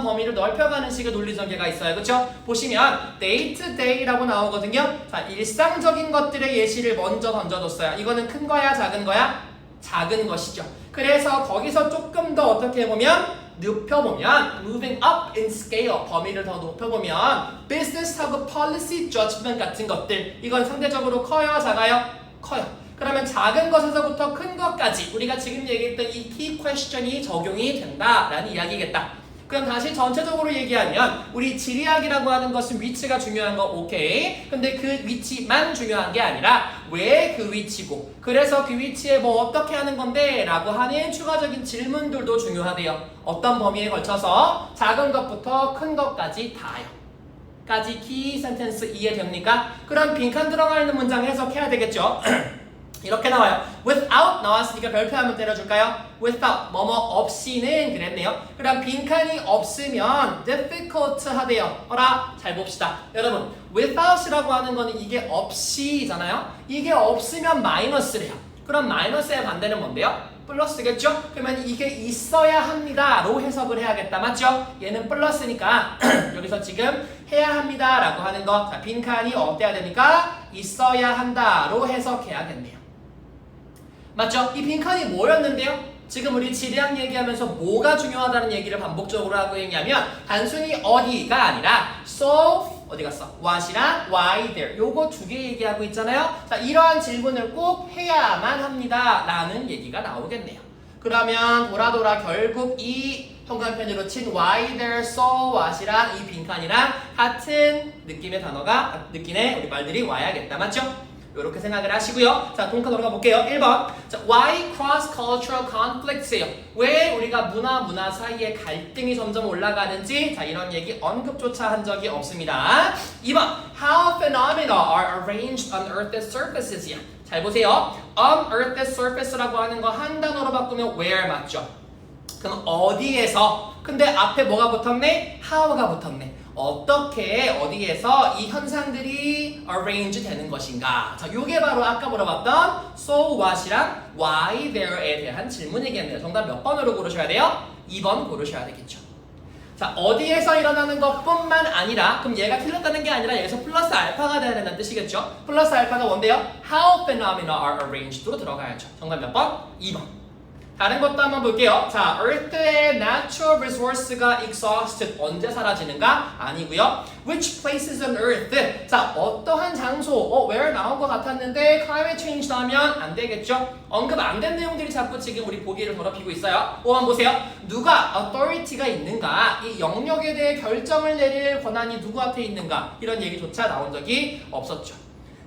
범위를 넓혀가는 식의 논리전개가 있어요. 그쵸? 보시면 day to day라고 나오거든요. 자, 일상적인 것들의 예시를 먼저 던져뒀어요. 이거는 큰 거야? 작은 거야? 작은 것이죠. 그래서 거기서 조금 더 어떻게 보면 높여보면 moving up in scale 범위를 더 높여보면 business하고 policy judgment 같은 것들 이건 상대적으로 커요? 작아요? 커요. 그러면 작은 것에서부터 큰 것까지 우리가 지금 얘기했던 이 key question이 적용이 된다라는 이야기겠다. 그럼 다시 전체적으로 얘기하면 우리 지리학이라고 하는 것은 위치가 중요한 거 오케이. 근데 그 위치만 중요한 게 아니라 왜 그 위치고 그래서 그 위치에 뭐 어떻게 하는 건데 라고 하는 추가적인 질문들도 중요하대요. 어떤 범위에 걸쳐서 작은 것부터 큰 것까지 다요. 까지 키 센텐스 이해됩니까? 그럼 빈칸 들어가 있는 문장 해석해야 되겠죠? 이렇게 나와요. without 나왔으니까 별표 한번 때려줄까요? without 뭐뭐 없이는 그랬네요. 그럼 빈칸이 없으면 difficult 하대요. 어라 잘 봅시다. 여러분 without이라고 하는 거는 이게 없이잖아요. 이게 없으면 마이너스래요. 그럼 마이너스의 반대는 뭔데요? 플러스겠죠? 그러면 이게 있어야 합니다 로 해석을 해야겠다. 맞죠? 얘는 플러스니까 여기서 지금 해야 합니다 라고 하는 거 자, 빈칸이 어때야 됩니까? 있어야 한다 로 해석해야겠네요. 맞죠? 이 빈칸이 뭐였는데요? 지금 우리 지리학 얘기하면서 뭐가 중요하다는 얘기를 반복적으로 하고 있냐면 단순히 어디가 아니라 so 어디 갔어? what이랑 why there 요거 두 개 얘기하고 있잖아요. 자, 이러한 질문을 꼭 해야만 합니다 라는 얘기가 나오겠네요. 그러면 돌아 결국 이 형광펜으로 친 why there, so what이랑 이 빈칸이랑 같은 느낌의 단어가 느낌의 우리 말들이 와야겠다. 맞죠? 이렇게 생각을 하시고요. 자, 동카 들어가 볼게요. 1번. 자, why cross-cultural conflicts예요. 왜 우리가 문화 사이에 갈등이 점점 올라가는지 자, 이런 얘기 언급조차 한 적이 없습니다. 2번. How phenomena are arranged on Earth's surfaces이야. 잘 보세요. On Earth's surface라고 하는 거 한 단어로 바꾸면 where 맞죠? 그럼 어디에서? 근데 앞에 뭐가 붙었네? how가 붙었네. 어떻게 어디에서 이 현상들이 arrange 되는 것인가? 자, 요게 바로 아까 물어봤던 so what이랑 why there에 대한 질문이겠네요. 정답 몇 번으로 고르셔야 돼요? 2번 고르셔야 되겠죠. 자, 어디에서 일어나는 것뿐만 아니라 그럼 얘가 틀렸다는 게 아니라 여기서 플러스 알파가 돼야 된다는 뜻이겠죠? 플러스 알파가 뭔데요? How phenomena are arranged로 들어가야죠. 정답 몇 번? 2번. 다른 것도 한번 볼게요. 자, Earth의 natural resource가 exhausted 언제 사라지는가? 아니고요. Which places on Earth? 자, 어떠한 장소? where 나온 것 같았는데 climate change 나오면 안 되겠죠? 언급 안 된 내용들이 자꾸 지금 우리 보기를 더럽히고 있어요. 5번 보세요. 누가 authority가 있는가? 이 영역에 대해 결정을 내릴 권한이 누구한테 있는가? 이런 얘기조차 나온 적이 없었죠.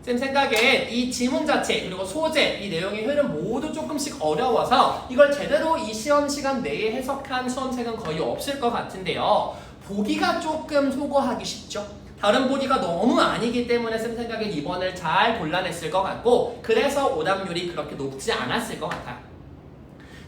쌤 생각엔 이 지문 자체 그리고 소재 이 내용의 흐름 모두 조금씩 어려워서 이걸 제대로 이 시험 시간 내에 해석한 수험생은 거의 없을 것 같은데요. 보기가 조금 소거하기 쉽죠. 다른 보기가 너무 아니기 때문에 쌤 생각엔 2번을 잘 골라냈을 것 같고 그래서 오답률이 그렇게 높지 않았을 것 같아요.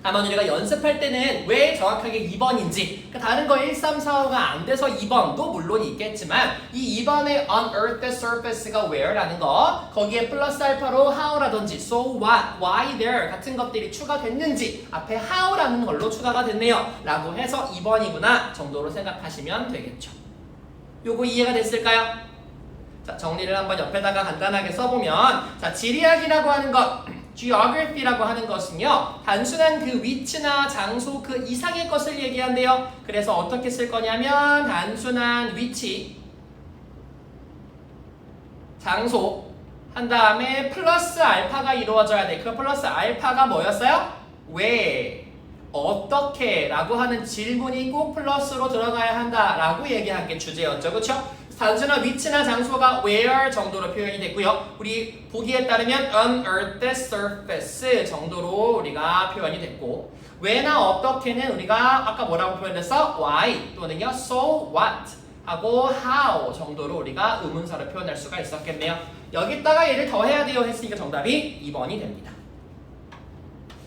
다만 우리가 연습할 때는 왜 정확하게 2번인지 다른 거 1, 3, 4, 5가 안 돼서 2번도 물론 있겠지만 이 2번의 on earth's surface가 where라는 거 거기에 플러스 알파로 how라든지 so what, why there 같은 것들이 추가됐는지 앞에 how라는 걸로 추가가 됐네요 라고 해서 2번이구나 정도로 생각하시면 되겠죠. 요거 이해가 됐을까요? 자, 정리를 한번 옆에다가 간단하게 써보면 자, 지리학이라고 하는 것 geography라고 하는 것은요 단순한 그 위치나 장소 그 이상의 것을 얘기한대요. 그래서 어떻게 쓸 거냐면 단순한 위치 장소 한 다음에 플러스 알파가 이루어져야 돼. 그 플러스 알파가 뭐였어요? 왜? 어떻게? 라고 하는 질문이 꼭 플러스로 들어가야 한다 라고 얘기한 게 주제였죠. 그쵸? 단순한 위치나 장소가 where 정도로 표현이 됐고요. 우리 보기에 따르면 on earth's surface 정도로 우리가 표현이 됐고 왜나 어떻게는 우리가 아까 뭐라고 표현했어? why 또는요 so what 하고 how 정도로 우리가 의문사로 표현할 수가 있었겠네요. 여기다가 얘를 더해야 돼요 했으니까 정답이 2번이 됩니다.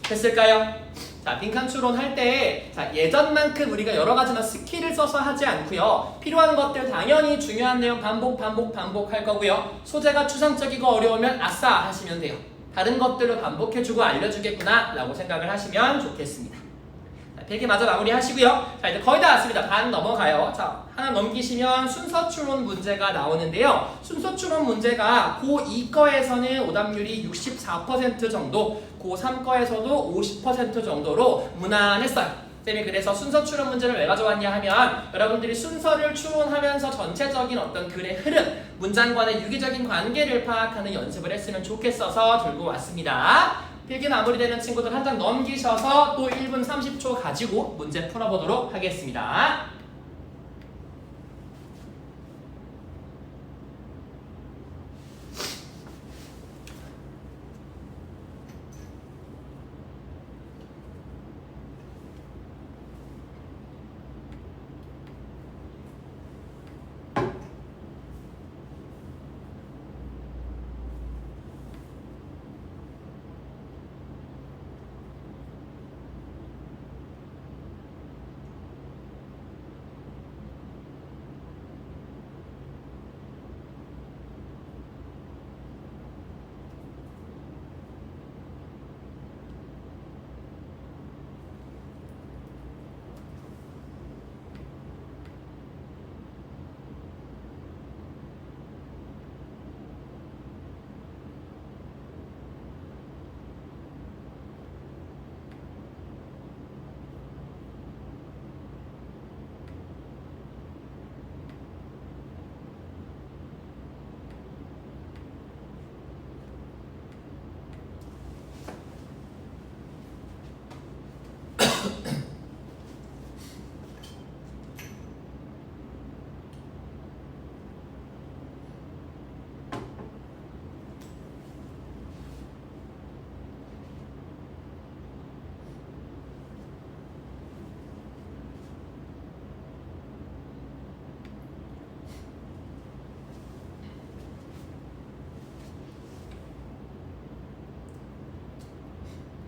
됐을까요? 자, 빈칸 추론 할 때 예전만큼 우리가 여러 가지나 스킬을 써서 하지 않고요. 필요한 것들 당연히 중요한 내용 반복할 거고요. 소재가 추상적이고 어려우면 아싸 하시면 돼요. 다른 것들을 반복해주고 알려주겠구나 라고 생각을 하시면 좋겠습니다. 자, 필기 마저 마무리 하시고요. 자, 이제 거의 다 왔습니다. 반 넘어가요. 자, 하나 넘기시면 순서 추론 문제가 나오는데요. 순서 추론 문제가 고2 거에서는 오답률이 64% 정도, 고3 거에서도 50% 정도로 무난했어요. 쌤이 그래서 순서 추론 문제를 왜 가져왔냐 하면 여러분들이 순서를 추론하면서 전체적인 어떤 글의 흐름, 문장과의 유기적인 관계를 파악하는 연습을 했으면 좋겠어서 들고 왔습니다. 필기 마무리되는 친구들 한 장 넘기셔서 또 1분 30초 가지고 문제 풀어보도록 하겠습니다.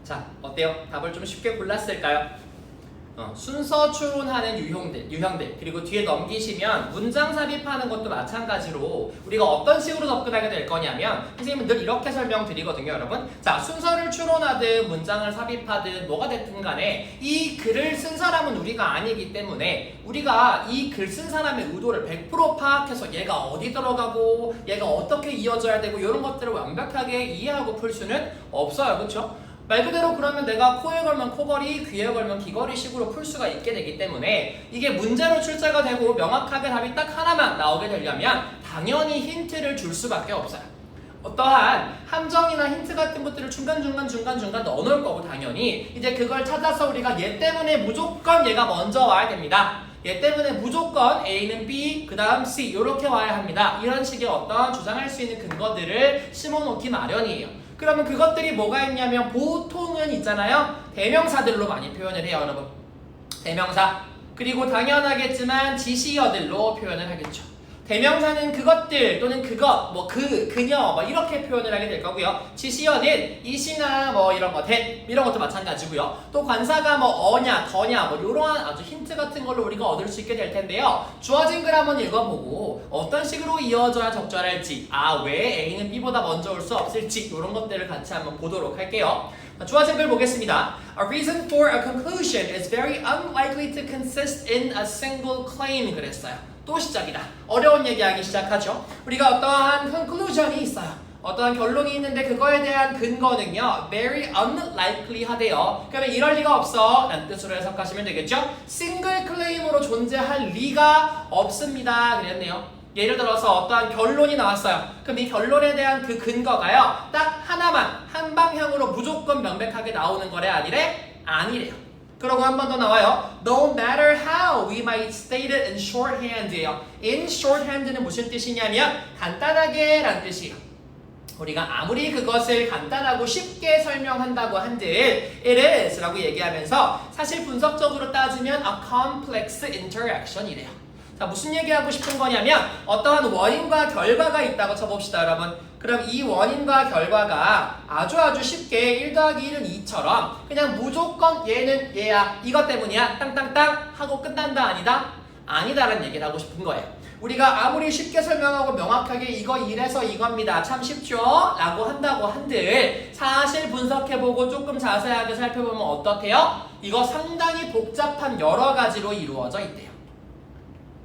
자, 어때요? 답을 좀 쉽게 골랐을까요? 순서 추론하는 유형들 그리고 뒤에 넘기시면 문장 삽입하는 것도 마찬가지로 우리가 어떤 식으로 접근하게 될 거냐면 선생님은 늘 이렇게 설명드리거든요, 여러분. 자, 순서를 추론하든 문장을 삽입하든 뭐가 됐든 간에 이 글을 쓴 사람은 우리가 아니기 때문에 우리가 이 글 쓴 사람의 의도를 100% 파악해서 얘가 어디 들어가고 얘가 어떻게 이어져야 되고 이런 것들을 완벽하게 이해하고 풀 수는 없어요, 그렇죠? 말 그대로 그러면 내가 코에 걸면 코걸이, 귀에 걸면 귀걸이 식으로 풀 수가 있게 되기 때문에 이게 문제로 출제가 되고 명확하게 답이 딱 하나만 나오게 되려면 당연히 힌트를 줄 수밖에 없어요. 어떠한 함정이나 힌트 같은 것들을 중간중간 넣어놓을 거고 당연히 이제 그걸 찾아서 우리가 얘 때문에 무조건 얘가 먼저 와야 됩니다. 얘 때문에 무조건 A는 B, 그 다음 C 이렇게 와야 합니다. 이런 식의 어떤 주장할 수 있는 근거들을 심어놓기 마련이에요. 그러면 그것들이 뭐가 있냐면 보통은 있잖아요. 대명사들로 많이 표현을 해요, 여러분. 대명사. 그리고 당연하겠지만 지시어들로 표현을 하겠죠. 대명사는 그것들 또는 그것, 뭐 그녀 뭐 이렇게 표현을 하게 될 거고요. 지시어는 이시나 뭐 이런 거, 이런 것도 마찬가지고요. 또 관사가 뭐 어냐, 더냐 뭐 이러한 아주 힌트 같은 걸로 우리가 얻을 수 있게 될 텐데요. 주어진 글 한번 읽어보고 어떤 식으로 이어져야 적절할지, 왜 A는 B보다 먼저 올 수 없을지 이런 것들을 같이 한번 보도록 할게요. 주어진 글 보겠습니다. A reason for a conclusion is very unlikely to consist in a single claim 그랬어요. 또 시작이다. 어려운 얘기하기 시작하죠. 우리가 어떠한 conclusion이 있어요. 어떠한 결론이 있는데 그거에 대한 근거는요. very unlikely 하대요. 그러면 이럴 리가 없어 라는 뜻으로 해석하시면 되겠죠. 싱글 클레임으로 존재할 리가 없습니다. 그랬네요. 예를 들어서 어떠한 결론이 나왔어요. 그럼 이 결론에 대한 그 근거가요. 딱 하나만 한 방향으로 무조건 명백하게 나오는 거래 아니래? 아니래요. 그러고 한 번 더 나와요. No matter how we might state it in shorthand예요. In shorthand는 무슨 뜻이냐면 간단하게 라는 뜻이에요. 우리가 아무리 그것을 간단하고 쉽게 설명한다고 한들 it is 라고 얘기하면서 사실 분석적으로 따지면 a complex interaction이래요. 자, 무슨 얘기하고 싶은 거냐면 어떠한 원인과 결과가 있다고 쳐봅시다, 여러분. 그럼 이 원인과 결과가 아주 쉽게 1 더하기 1은 2처럼 그냥 무조건 얘는 얘야, 이것 때문이야, 땅땅땅 하고 끝난다, 아니다? 아니다라는 얘기를 하고 싶은 거예요. 우리가 아무리 쉽게 설명하고 명확하게 이거 이래서 이겁니다, 참 쉽죠? 라고 한다고 한들 사실 분석해보고 조금 자세하게 살펴보면 어떻대요? 이거 상당히 복잡한 여러 가지로 이루어져 있대요.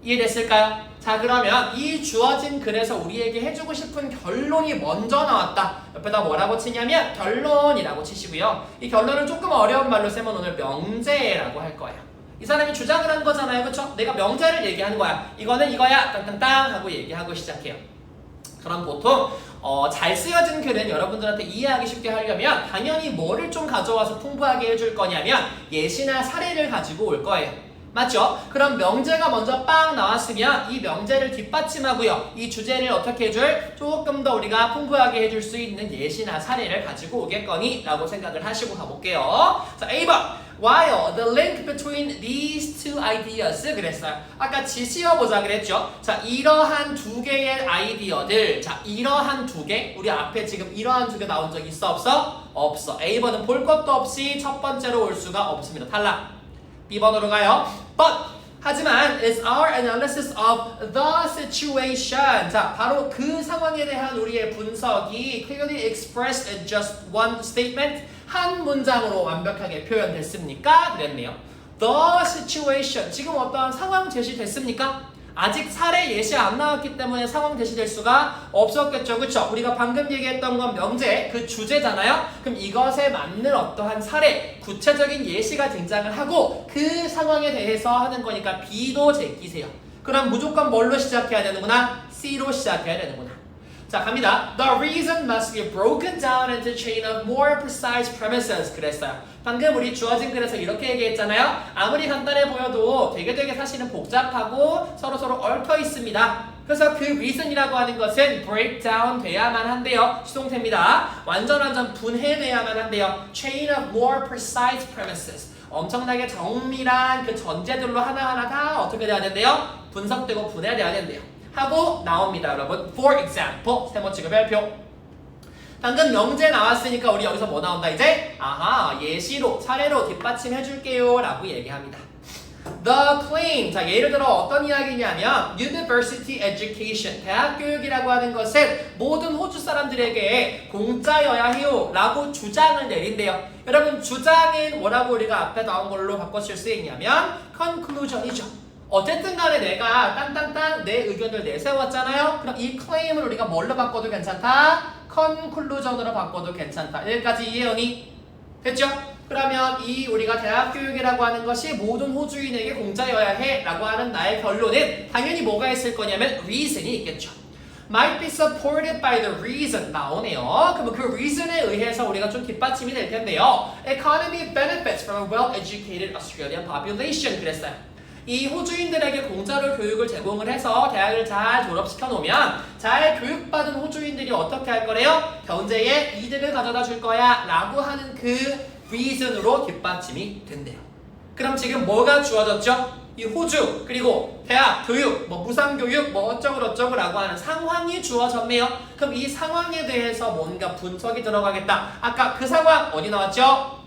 이해됐을까요? 자, 그러면 이 주어진 글에서 우리에게 해주고 싶은 결론이 먼저 나왔다. 옆에다 뭐라고 치냐면 결론이라고 치시고요. 이 결론을 조금 어려운 말로 쓰면 오늘 명제라고 할 거예요. 이 사람이 주장을 한 거잖아요, 그쵸? 내가 명제를 얘기하는 거야. 이거는 이거야, 땅땅땅 하고 얘기하고 시작해요. 그럼 보통 잘 쓰여진 글은 여러분들한테 이해하기 쉽게 하려면 당연히 뭐를 좀 가져와서 풍부하게 해줄 거냐면 예시나 사례를 가지고 올 거예요. 맞죠? 그럼 명제가 먼저 빵 나왔으면 이 명제를 뒷받침하고요. 이 주제를 어떻게 해줄? 조금 더 우리가 풍부하게 해줄 수 있는 예시나 사례를 가지고 오겠거니 라고 생각을 하시고 가볼게요. 자, A번. While the link between these two ideas 그랬어요. 아까 지시어보자 그랬죠? 자, 이러한 두 개의 아이디어들. 자, 이러한 두 개. 우리 앞에 지금 이러한 두 개 나온 적 있어, 없어? 없어. A번은 볼 것도 없이 첫 번째로 올 수가 없습니다. 탈락. B번으로 가요. But 하지만 is our analysis of the situation. 자, 바로 그 상황에 대한 우리의 분석이 clearly expressed in just one statement. 한 문장으로 완벽하게 표현됐습니까? 그랬네요. The situation. 지금 어떠한 상황 제시됐습니까? 아직 사례 예시 안 나왔기 때문에 상황 제시될 수가 없었겠죠. 그쵸? 우리가 방금 얘기했던 건 명제, 그 주제잖아요. 그럼 이것에 맞는 어떠한 사례, 구체적인 예시가 등장을 하고 그 상황에 대해서 하는 거니까 B도 제끼세요. 그럼 무조건 뭘로 시작해야 되는구나? C로 시작해야 되는구나. 자, 갑니다. The reason must be broken down into chain of more precise premises. 그랬어요. 방금 우리 주어진 글에서 이렇게 얘기했잖아요. 아무리 간단해 보여도 되게 사실은 복잡하고 서로 얽혀 있습니다. 그래서 그 reason이라고 하는 것은 break down 돼야만 한대요. 수동태입니다. 완전 분해돼야만 한대요. chain of more precise premises. 엄청나게 정밀한 그 전제들로 하나하나 다 어떻게 돼야 된대요? 분석되고 분해돼야 된대요. 하고 나옵니다, 여러분. For example, 세 번째 별표. 방금 명제 나왔으니까 우리 여기서 뭐 나온다 이제? 아하, 예시로, 사례로 뒷받침해줄게요 라고 얘기합니다. The claim. 자, 예를 들어 어떤 이야기냐면 University Education, 대학 교육이라고 하는 것은 모든 호주 사람들에게 공짜여야 해요 라고 주장을 내린대요. 여러분, 주장은 뭐라고 우리가 앞에 나온 걸로 바꿔쓸 수 있냐면 conclusion이죠. 어쨌든 간에 내가 땅땅땅 내 의견을 내세웠잖아요. 그럼 이 claim을 우리가 뭘로 바꿔도 괜찮다? conclusion으로 바꿔도 괜찮다. 여기까지 이해하니? 됐죠? 그러면 이 우리가 대학 교육이라고 하는 것이 모든 호주인에게 공짜여야 해 라고 하는 나의 결론은 당연히 뭐가 있을 거냐면 reason이 있겠죠. might be supported by the reason 나오네요. 그럼 그 reason에 의해서 우리가 좀 뒷받침이 될 텐데요. Economy benefits from a well-educated Australian population 그랬어요. 이 호주인들에게 공짜로 교육을 제공을 해서 대학을 잘 졸업시켜 놓으면 잘 교육받은 호주인들이 어떻게 할 거래요? 경제에 이득을 가져다 줄 거야 라고 하는 그 reason으로 뒷받침이 된대요. 그럼 지금 뭐가 주어졌죠? 이 호주 그리고 대학 교육 뭐 무상교육 뭐 어쩌고 라고 하는 상황이 주어졌네요. 그럼 이 상황에 대해서 뭔가 분석이 들어가겠다. 아까 그 상황 어디 나왔죠?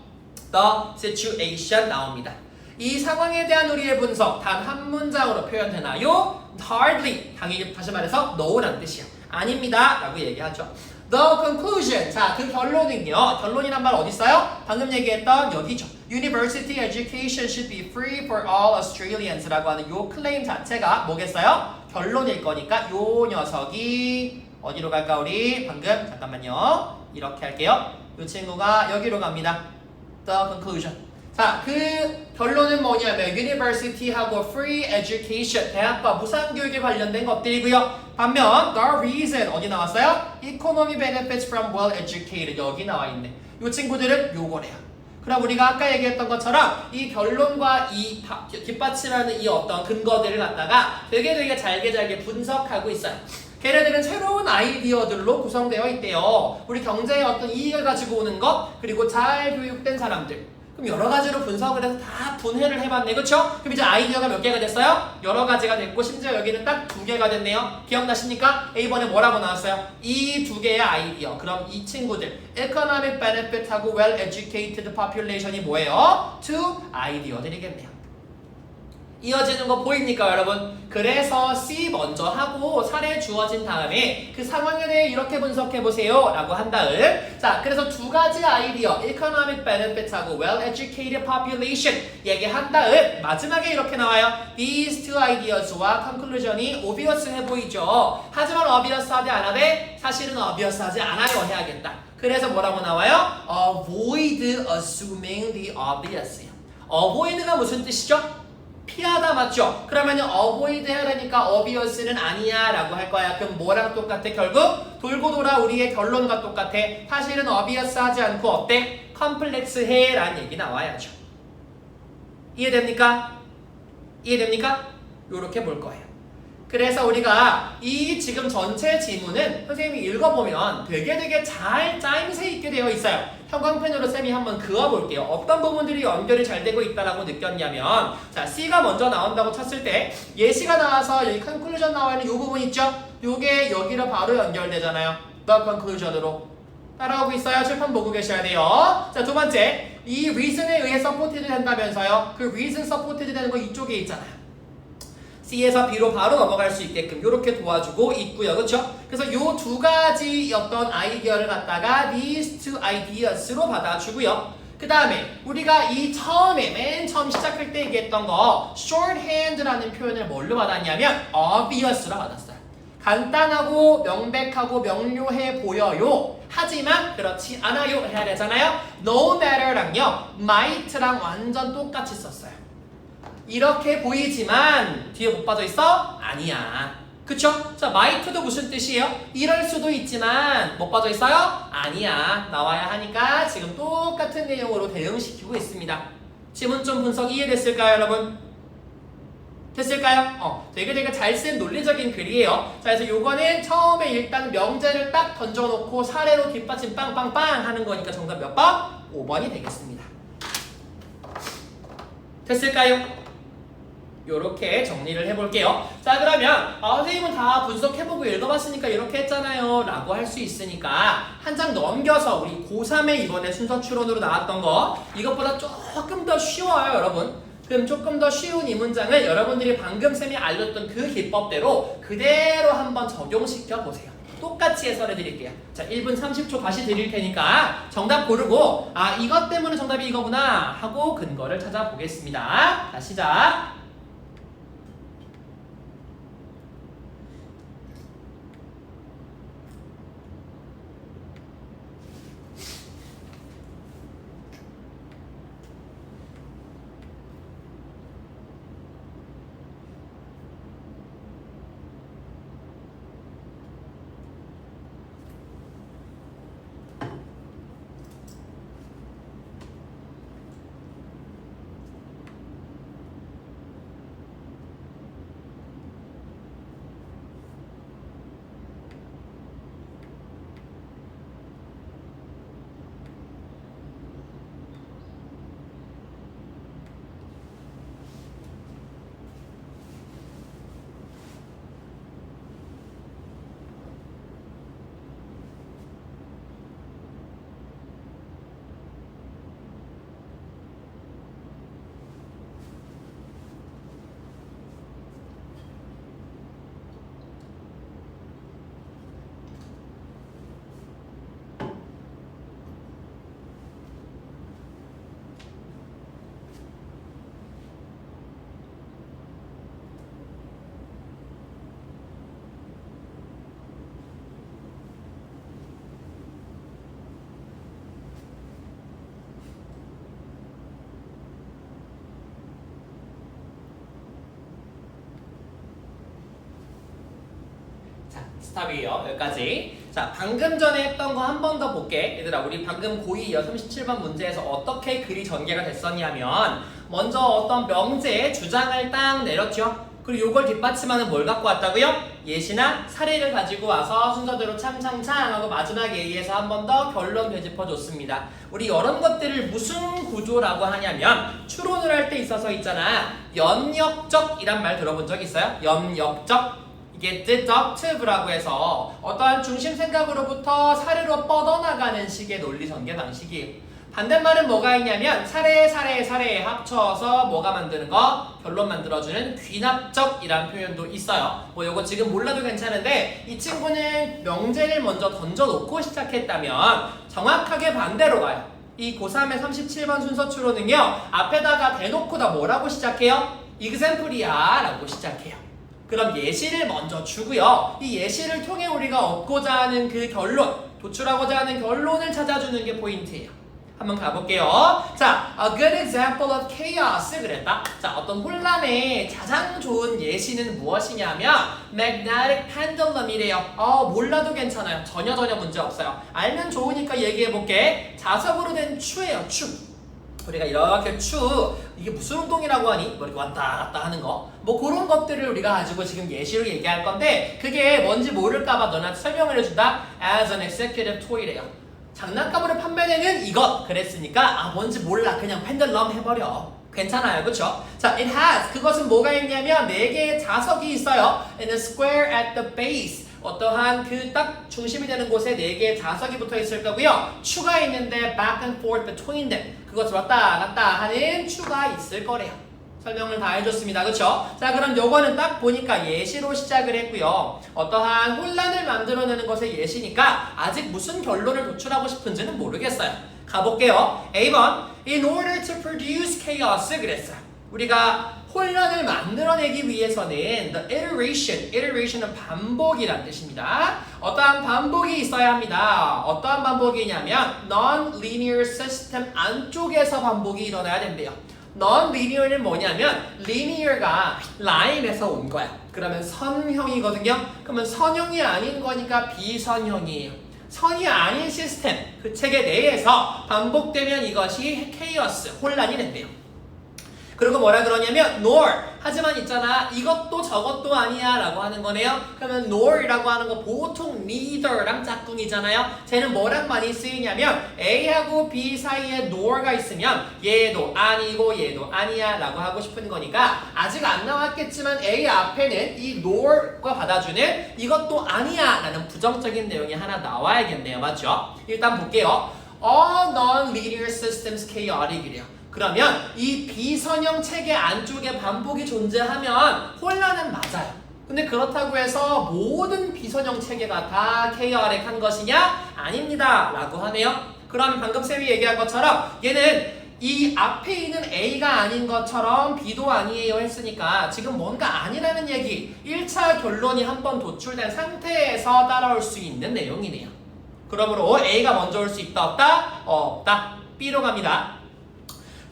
The situation 나옵니다. 이 상황에 대한 우리의 분석 단 한 문장으로 표현되나요? Hardly. 당연히 다시 말해서 no라는 뜻이야. 아닙니다 라고 얘기하죠. The conclusion. 자, 그 결론은요. 결론이란 말 어디 있어요? 방금 얘기했던 여기죠. University education should be free for all Australians 라고 하는 요 클레임 자체가 뭐겠어요? 결론일 거니까 요 녀석이 어디로 갈까 우리? 방금 잠깐만요. 이렇게 할게요. 요 친구가 여기로 갑니다. The conclusion. 자, 그 결론은 뭐냐면 university하고 free education, 대학과 무상교육에 관련된 것들이고요. 반면 the reason 어디 나왔어요? economy benefits from well educated 여기 나와 있네. 이 친구들은 요거래요. 그럼 우리가 아까 얘기했던 것처럼 이 결론과 이 뒷받침하는 이 어떤 근거들을 갖다가 되게 잘게 분석하고 있어요. 걔네들은 새로운 아이디어들로 구성되어 있대요. 우리 경제의 어떤 이익을 가지고 오는 것, 그리고 잘 교육된 사람들. 그럼 여러 가지로 분석을 해서 다 분해를 해봤네. 그쵸? 그럼 이제 아이디어가 몇 개가 됐어요? 여러 가지가 됐고 심지어 여기는 딱 2개가 됐네요. 기억나십니까? A번에 뭐라고 나왔어요? 이 2개의 아이디어. 그럼 이 친구들 economic benefit하고 well educated population이 뭐예요? 2 아이디어들이겠네요. 이어지는 거 보입니까 여러분? 그래서 C 먼저 하고 사례 주어진 다음에 그 상황에 대해 이렇게 분석해보세요 라고 한 다음 자 그래서 2가지 아이디어 economic benefits하고 well educated population 얘기한 다음 마지막에 이렇게 나와요. These two ideas와 conclusion이 obvious해 보이죠. 하지만 obvious하지 않아도 사실은 obvio하지 않아요 해야겠다. 그래서 뭐라고 나와요? Avoid assuming the obvious요. avoid가 무슨 뜻이죠? 피하다 맞죠? 그러면 avoid 해야 되니까 obvious는 아니야 라고 할 거야. 그럼 뭐랑 똑같아? 결국 돌고 돌아 우리의 결론과 똑같아. 사실은 obvious 하지 않고 어때? 컴플렉스해 라는 얘기 나와야죠. 이해됩니까? 이해됩니까? 요렇게 볼 거예요. 그래서 우리가 이 지금 전체 지문은 선생님이 읽어보면 되게 잘 짜임새 있게 되어 있어요. 형광펜으로 쌤이 한번 그어볼게요. 어떤 부분들이 연결이 잘 되고 있다라고 느꼈냐면 자 C가 먼저 나온다고 쳤을 때 예시가 나와서 여기 conclusion 나와 있는 이 부분 있죠? 요게 여기로 바로 연결되잖아요. The conclusion으로 따라오고 있어요. 칠판 보고 계셔야 돼요. 자, 2번째 이 reason에 의해 supported 된다면서요. 그 reason supported 되는 거 이쪽에 있잖아요. C에서 B로 바로 넘어갈 수 있게끔 이렇게 도와주고 있고요. 그렇죠? 그래서 요 2가지 어떤 아이디어를 갖다가 these two ideas로 받아주고요. 그 다음에 우리가 이 처음에 맨 처음 시작할 때 얘기했던 거 shorthand라는 표현을 뭘로 받았냐면 obvious로 받았어요. 간단하고 명백하고 명료해 보여요. 하지만 그렇지 않아요 해야 되잖아요. no matter랑요 might랑 완전 똑같이 썼어요. 이렇게 보이지만 뒤에 못 빠져 있어? 아니야. 그쵸? 자, might도 무슨 뜻이에요? 이럴 수도 있지만 못 빠져 있어요? 아니야. 나와야 하니까 지금 똑같은 내용으로 대응시키고 있습니다. 지문점 분석 이해됐을까요, 여러분? 됐을까요? 되게 잘 쓴 논리적인 글이에요. 자, 그래서 요거는 처음에 일단 명제를 딱 던져놓고 사례로 뒷받침 빵빵빵 하는 거니까 정답 몇 번? 5번이 되겠습니다. 됐을까요? 요렇게 정리를 해볼게요. 자 그러면 선생님은 다 분석해보고 읽어봤으니까 이렇게 했잖아요 라고 할 수 있으니까 한 장 넘겨서 우리 고3에 이번에 순서 추론으로 나왔던 거 이것보다 조금 더 쉬워요 여러분. 그럼 조금 더 쉬운 이 문장을 여러분들이 방금 쌤이 알렸던 그 기법대로 그대로 한번 적용시켜 보세요. 똑같이 해설해 드릴게요. 자 1분 30초 다시 드릴 테니까 정답 고르고 이것 때문에 정답이 이거구나 하고 근거를 찾아보겠습니다. 자 시작. 스탑이에요. 여기까지. 자, 방금 전에 했던 거 한 번 더 볼게. 얘들아, 우리 방금 고2 37번 문제에서 어떻게 글이 전개가 됐었냐면 먼저 어떤 명제의 주장을 딱 내렸죠. 그리고 요걸 뒷받침하는 뭘 갖고 왔다고요? 예시나 사례를 가지고 와서 순서대로 창창창 하고 마지막 A에서 한 번 더 결론 되짚어줬습니다. 우리 이런 것들을 무슨 구조라고 하냐면 추론을 할 때 있어서 있잖아. 연역적이란 말 들어본 적 있어요? 연역적. 이게 deductive라고 해서 어떠한 중심 생각으로부터 사례로 뻗어나가는 식의 논리 전개 방식이에요. 반대말은 뭐가 있냐면 사례에 합쳐서 뭐가 만드는 거? 결론 만들어주는 귀납적이란 표현도 있어요. 뭐 요거 지금 몰라도 괜찮은데 이 친구는 명제를 먼저 던져놓고 시작했다면 정확하게 반대로 가요. 이 고3의 37번 순서 추론은요. 앞에다가 대놓고 다 뭐라고 시작해요? example이야 라고 시작해요. 그럼 예시를 먼저 주고요. 이 예시를 통해 우리가 얻고자 하는 그 결론, 도출하고자 하는 결론을 찾아주는 게 포인트예요. 한번 가볼게요. 자, a good example of chaos 그랬다. 자, 어떤 혼란의 가장 좋은 예시는 무엇이냐면 magnetic pendulum이래요. 몰라도 괜찮아요. 전혀 문제 없어요. 알면 좋으니까 얘기해볼게. 자석으로 된 추예요. 추. 우리가 이렇게 이게 무슨 운동이라고 하니? 뭐 이렇게 왔다 갔다 하는 거. 뭐 그런 것들을 우리가 가지고 지금 예시로 얘기할 건데 그게 뭔지 모를까봐 너한테 설명을 해준다. As an executive toy래요. 장난감으로 판매되는 이것 그랬으니까 뭔지 몰라 그냥 펜들럼 해버려. 괜찮아요, 그쵸? 자, it has 그것은 뭐가 있냐면 4개의 자석이 있어요. In a square at the base 어떠한 그 딱 중심이 되는 곳에 4개의 자석이 붙어 있을 거고요. 추가 있는데 back and forth between them 그것을 왔다 갔다 하는 추가 있을 거래요. 설명을 다 해줬습니다. 그쵸? 자, 그럼 요거는 딱 보니까 예시로 시작을 했고요. 어떠한 혼란을 만들어내는 것의 예시니까 아직 무슨 결론을 도출하고 싶은지는 모르겠어요. 가볼게요. A번 In order to produce chaos 그랬어요. 우리가 혼란을 만들어내기 위해서는 the iteration은 반복이란 뜻입니다. 어떠한 반복이 있어야 합니다. 어떠한 반복이냐면 non-linear system 안쪽에서 반복이 일어나야 된대요. non-linear는 뭐냐면 linear가 line에서 온 거야. 그러면 선형이거든요. 그러면 선형이 아닌 거니까 비선형이에요. 선이 아닌 시스템, 그 체계 내에서 반복되면 이것이 chaos, 혼란이 된대요. 그리고 뭐라 그러냐면 nor 하지만 있잖아 이것도 저것도 아니야 라고 하는 거네요. 그러면 nor이라고 하는 거 보통 neither랑 짝꿍이잖아요. 쟤는 뭐랑 많이 쓰이냐면 A하고 B 사이에 nor가 있으면 얘도 아니고 얘도 아니야 라고 하고 싶은 거니까 아직 안 나왔겠지만 A 앞에는 이 nor과 받아주는 이것도 아니야 라는 부정적인 내용이 하나 나와야겠네요. 맞죠? 일단 볼게요. All non-linear systems chaotic이래요. 그러면 이 비선형 체계 안쪽에 반복이 존재하면 혼란은 맞아요. 근데 그렇다고 해서 모든 비선형 체계가 다 chaotic한 것이냐? 아닙니다. 라고 하네요. 그러면 방금 쌤이 얘기한 것처럼 얘는 이 앞에 있는 A가 아닌 것처럼 B도 아니에요 했으니까 지금 뭔가 아니라는 얘기 1차 결론이 한번 도출된 상태에서 따라올 수 있는 내용이네요. 그러므로 A가 먼저 올 수 있다 없다? 없다. B로 갑니다.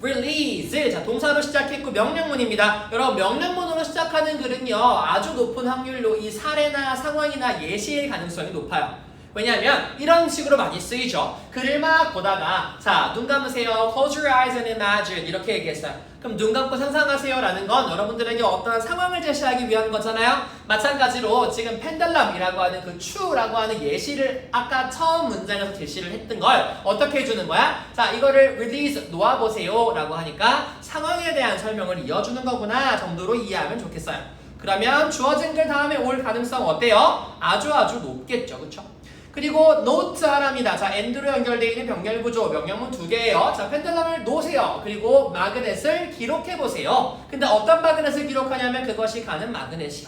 release 자 동사로 시작했고 명령문입니다. 여러분 명령문으로 시작하는 글은요 아주 높은 확률로 이 사례나 상황이나 예시일 가능성이 높아요. 왜냐하면 이런 식으로 많이 쓰이죠. 글을 막 보다가 자 눈 감으세요. Close your eyes and imagine 이렇게 얘기했어요. 그럼 눈 감고 상상하세요 라는 건 여러분들에게 어떤 상황을 제시하기 위한 거잖아요. 마찬가지로 지금 펜들럼이라고 하는 그 추라고 하는 예시를 아까 처음 문장에서 제시를 했던 걸 어떻게 해주는 거야? 자 이거를 release 놓아보세요 라고 하니까 상황에 대한 설명을 이어주는 거구나 정도로 이해하면 좋겠어요. 그러면 주어진 글 다음에 올 가능성 어때요? 아주 높겠죠. 그쵸? 그리고 노트 하나입니다. 자, and로 연결되어 있는 병렬 구조, 명령문 2개예요. 자, 펜들럼을 놓으세요. 그리고 마그넷을 기록해보세요. 근데 어떤 마그넷을 기록하냐면 그것이 가는 마그넷이요.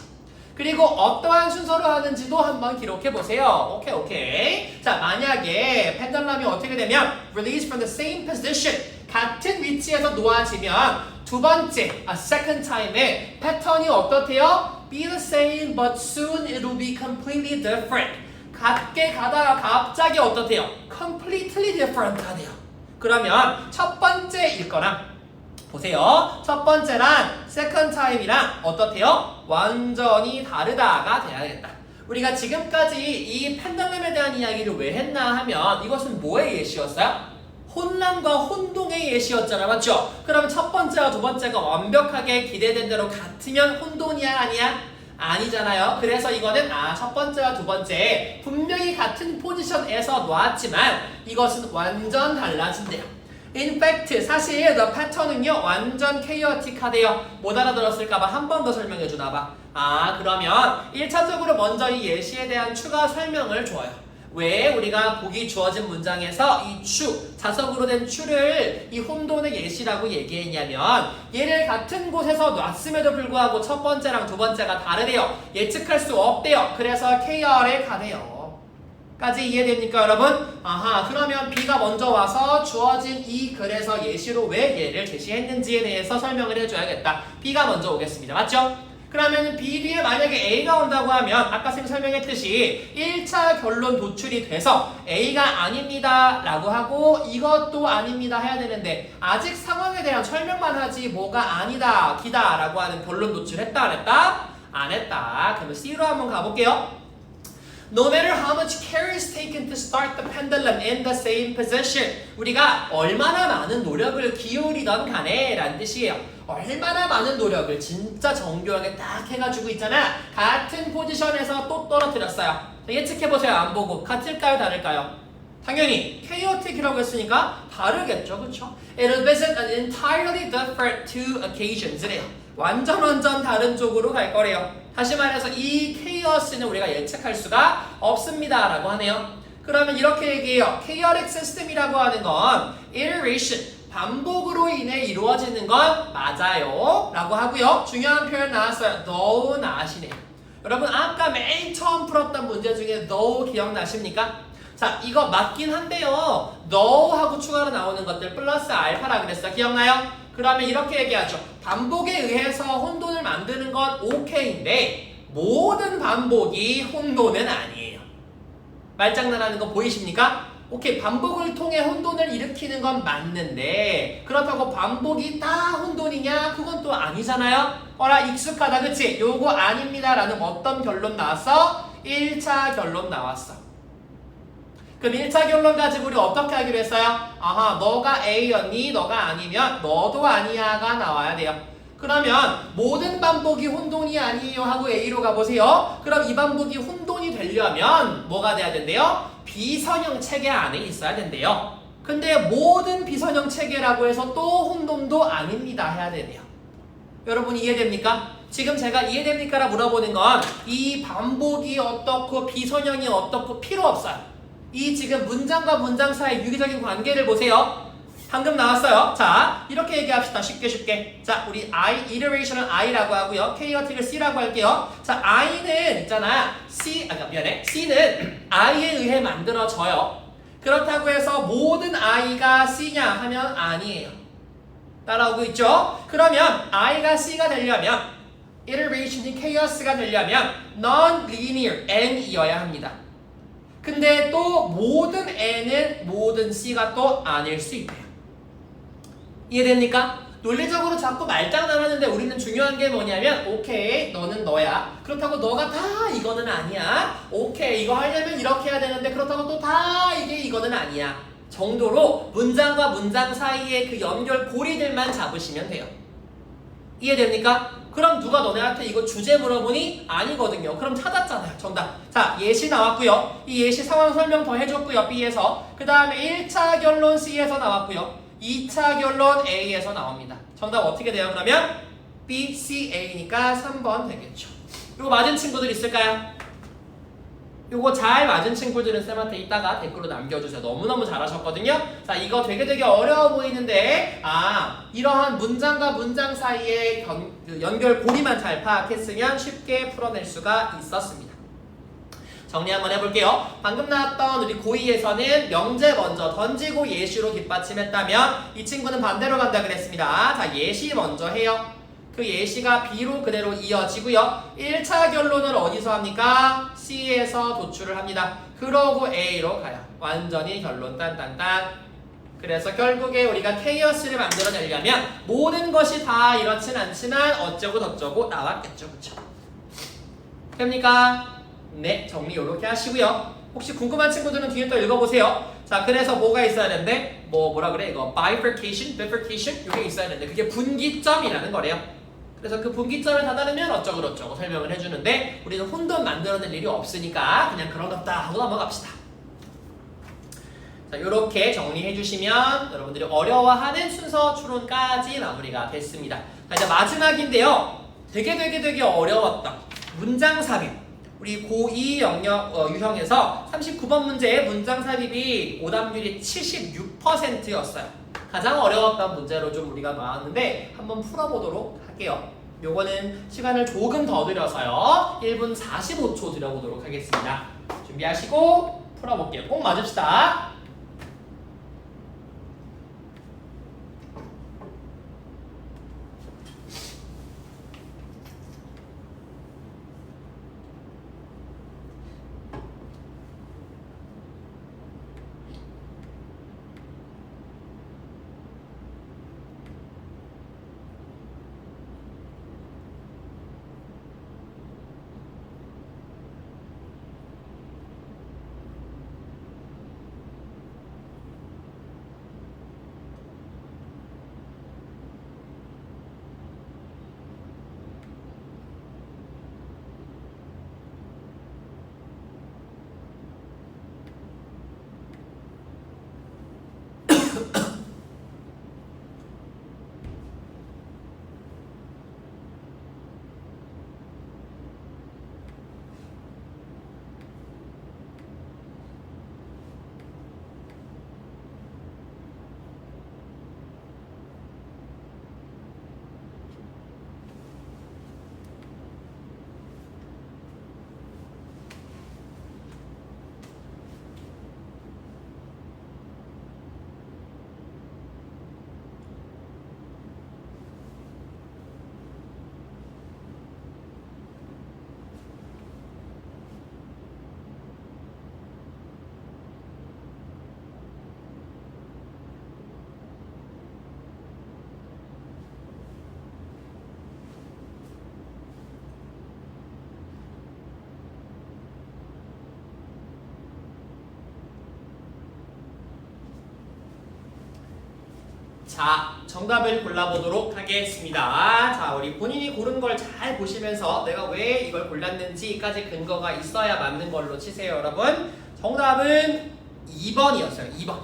그리고 어떠한 순서로 하는지도 한번 기록해보세요. 오케이. 자, 만약에 펜들럼이 어떻게 되면 release from the same position, 같은 위치에서 놓아지면 두 번째, second time에 패턴이 어떻대요? Be the same, but soon it will be completely different. 같게 가다가 갑자기 어떻대요? Completely different 하네요. 그러면 첫 번째일 거랑 보세요. 첫 번째랑 second time이랑 어떻대요? 완전히 다르다가 돼야겠다. 우리가 지금까지 이 펜들럼에 대한 이야기를 왜 했나 하면 이것은 뭐의 예시였어요? 혼란과 혼동의 예시였잖아, 맞죠? 그럼 첫 번째와 두 번째가 완벽하게 기대된 대로 같으면 혼돈이야, 아니야? 아니잖아요. 그래서 이거는 첫 번째와 두 번째 분명히 같은 포지션에서 놓았지만 이것은 완전 달라진대요. In fact, 사실 the pattern은요 완전 chaotic하대요. 못 알아들었을까봐 한 번 더 설명해 주나봐. 그러면 1차적으로 먼저 이 예시에 대한 추가 설명을 줘요. 왜 우리가 보기 주어진 문장에서 이 추, 자석으로 된 추를 이 혼돈의 예시라고 얘기했냐면 얘를 같은 곳에서 놨음에도 불구하고 첫 번째랑 두 번째가 다르대요. 예측할 수 없대요. 그래서 KR에 가대요. 까지 이해됩니까 여러분? 그러면 B가 먼저 와서 주어진 이 글에서 예시로 왜 얘를 제시했는지에 대해서 설명을 해줘야겠다. B가 먼저 오겠습니다. 맞죠? 그러면 B 뒤에 만약에 A가 온다고 하면 아까 쌤이 설명했듯이 1차 결론 도출이 돼서 A가 아닙니다 라고 하고 이것도 아닙니다 해야 되는데 아직 상황에 대한 설명만 하지 뭐가 아니다 기다 라고 하는 결론 도출했다 안 했다? 안 했다. 그러면 C로 한번 가볼게요. No matter how much care is taken to start the pendulum in the same position. 우리가 얼마나 많은 노력을 기울이던 간에 라는 뜻이에요. 얼마나 많은 노력을 진짜 정교하게 딱 해가지고 있잖아. 같은 포지션에서 또 떨어뜨렸어요. 예측해보세요. 안 보고. 같을까요? 다를까요? 당연히 chaotic이라고 했으니까 다르겠죠. 그쵸? It will visit an entirely different two occasions 래요. 완전 다른 쪽으로 갈 거래요. 다시 말해서 이 chaos는 우리가 예측할 수가 없습니다 라고 하네요. 그러면 이렇게 얘기해요. chaotic system이라고 하는 건 iteration, 반복으로 인해 이루어지는 건 맞아요 라고 하고요. 중요한 표현 나왔어요. though 나시네요. 여러분 아까 맨 처음 풀었던 문제 중에 though 기억나십니까? 자, 이거 맞긴 한데요. though 하고 추가로 나오는 것들 플러스 알파라 그랬어. 기억나요? 그러면 이렇게 얘기하죠. 반복에 의해서 혼돈을 만드는 건 오케이인데 모든 반복이 혼돈은 아니에요. 말장난하는 거 보이십니까? 오케이, 반복을 통해 혼돈을 일으키는 건 맞는데 그렇다고 반복이 다 혼돈이냐? 그건 또 아니잖아요. 익숙하다 그치? 요거 아닙니다 라는 어떤 결론 나왔어? 1차 결론 나왔어. 그럼 1차 결론 가지고 우리 어떻게 하기로 했어요? 너가 A였니? 너가 아니면 너도 아니야가 나와야 돼요. 그러면 모든 반복이 혼돈이 아니에요 하고 A로 가보세요. 그럼 이 반복이 혼돈이 되려면 뭐가 돼야 된대요? 비선형 체계 안에 있어야 된대요. 근데 모든 비선형 체계라고 해서 또 혼돈도 아닙니다 해야 되네요. 여러분 이해됩니까? 지금 제가 이해됩니까? 라 물어보는 건 이 반복이 어떻고 비선형이 어떻고 필요 없어요. 이 지금 문장과 문장 사이의 유기적인 관계를 보세요. 방금 나왔어요. 자, 이렇게 얘기합시다. 쉽게. 자, 우리 iteration은 I라고 하고요. chaotic을 C라고 할게요. 자, I는 있잖아. C는 I에 의해 만들어져요. 그렇다고 해서 모든 I가 C냐 하면 아니에요. 따라오고 있죠? 그러면 I가 C가 되려면 iteration이 chaos가 되려면 non-linear N이어야 합니다. 근데 또 모든 N은 모든 C가 또 아닐 수 있대요. 이해됩니까? 논리적으로 자꾸 말장난하는데 우리는 중요한 게 뭐냐면 오케이 너는 너야. 그렇다고 너가 다 이거는 아니야. 오케이 이거 하려면 이렇게 해야 되는데 그렇다고 또 다 이거는 아니야. 정도로 문장과 문장 사이의 그 연결 고리들만 잡으시면 돼요. 이해됩니까? 그럼 누가 너네한테 이거 주제 물어보니? 아니거든요. 그럼 찾았잖아요. 정답. 자, 예시 나왔고요. 이 예시 상황 설명 더 해줬고요. B에서. 그 다음에 1차 결론 C에서 나왔고요. 2차 결론 A에서 나옵니다. 정답 어떻게 돼요? 그러면 B, C, A니까 3번 되겠죠. 이거 맞은 친구들 있을까요? 요거 잘 맞은 친구들은 쌤한테 이따가 댓글로 남겨주세요. 너무너무 잘하셨거든요. 자, 이거 되게 어려워 보이는데 이러한 문장과 문장 사이의 연결 고리만 잘 파악했으면 쉽게 풀어낼 수가 있었습니다. 정리 한번 해볼게요. 방금 나왔던 우리 고2에서는 명제 먼저 던지고 예시로 뒷받침했다면 이 친구는 반대로 간다 그랬습니다. 자, 예시 먼저 해요. 그 예시가 B로 그대로 이어지고요. 1차 결론을 어디서 합니까? C에서 도출을 합니다. 그러고 A로 가요. 완전히 결론 딴딴딴. 그래서 결국에 우리가 케이어스를 만들어내려면 모든 것이 다 이렇진 않지만 어쩌고 저쩌고 나왔겠죠. 그쵸? 됩니까? 네, 정리 이렇게 하시고요. 혹시 궁금한 친구들은 뒤에 또 읽어보세요. 자, 그래서 뭐가 있어야 되는데 뭐라 그래? 이거 bifurcation 이게 있어야 되는데 그게 분기점이라는 거래요. 그래서 그 분기점을 다다르면 어쩌고 설명을 해주는데 우리는 혼돈 만들어낼 일이 없으니까 그냥 그런 거 없다 하고 넘어갑시다. 자, 이렇게 정리해 주시면 여러분들이 어려워하는 순서 추론까지 마무리가 됐습니다. 자, 이제 마지막인데요. 되게 어려웠던 문장 삽입. 우리 고2 유형에서 39번 문제의 문장 삽입이 오답률이 76%였어요. 가장 어려웠던 문제로 좀 우리가 나왔는데 한번 풀어보도록 할게요. 요거는 시간을 조금 더 들여서요. 1분 45초 들여보도록 하겠습니다. 준비하시고 풀어볼게요. 꼭 맞읍시다. 자, 정답을 골라보도록 하겠습니다. 자, 우리 본인이 고른 걸 잘 보시면서 내가 왜 이걸 골랐는지까지 근거가 있어야 맞는 걸로 치세요, 여러분. 정답은 2번이었어요. 2번.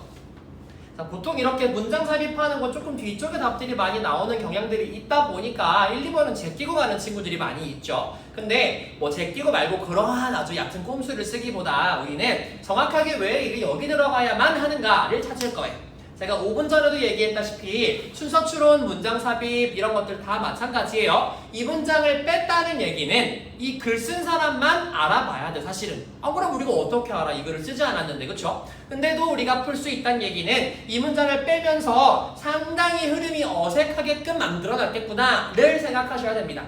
자, 보통 이렇게 문장 삽입하는 건 조금 뒤쪽에 답들이 많이 나오는 경향들이 있다 보니까 1, 2번은 제끼고 가는 친구들이 많이 있죠. 근데 뭐 제끼고 말고 그러한 아주 얕은 꼼수를 쓰기보다 우리는 정확하게 왜 이게 여기 들어가야만 하는가를 찾을 거예요. 제가 5분 전에도 얘기했다시피 순서 추론, 문장 삽입 이런 것들 다 마찬가지예요. 이 문장을 뺐다는 얘기는 이 글 쓴 사람만 알아봐야 돼, 사실은. 그럼 우리가 어떻게 알아? 이 글을 쓰지 않았는데, 그쵸? 근데도 우리가 풀 수 있다는 얘기는 이 문장을 빼면서 상당히 흐름이 어색하게끔 만들어놨겠구나를 생각하셔야 됩니다.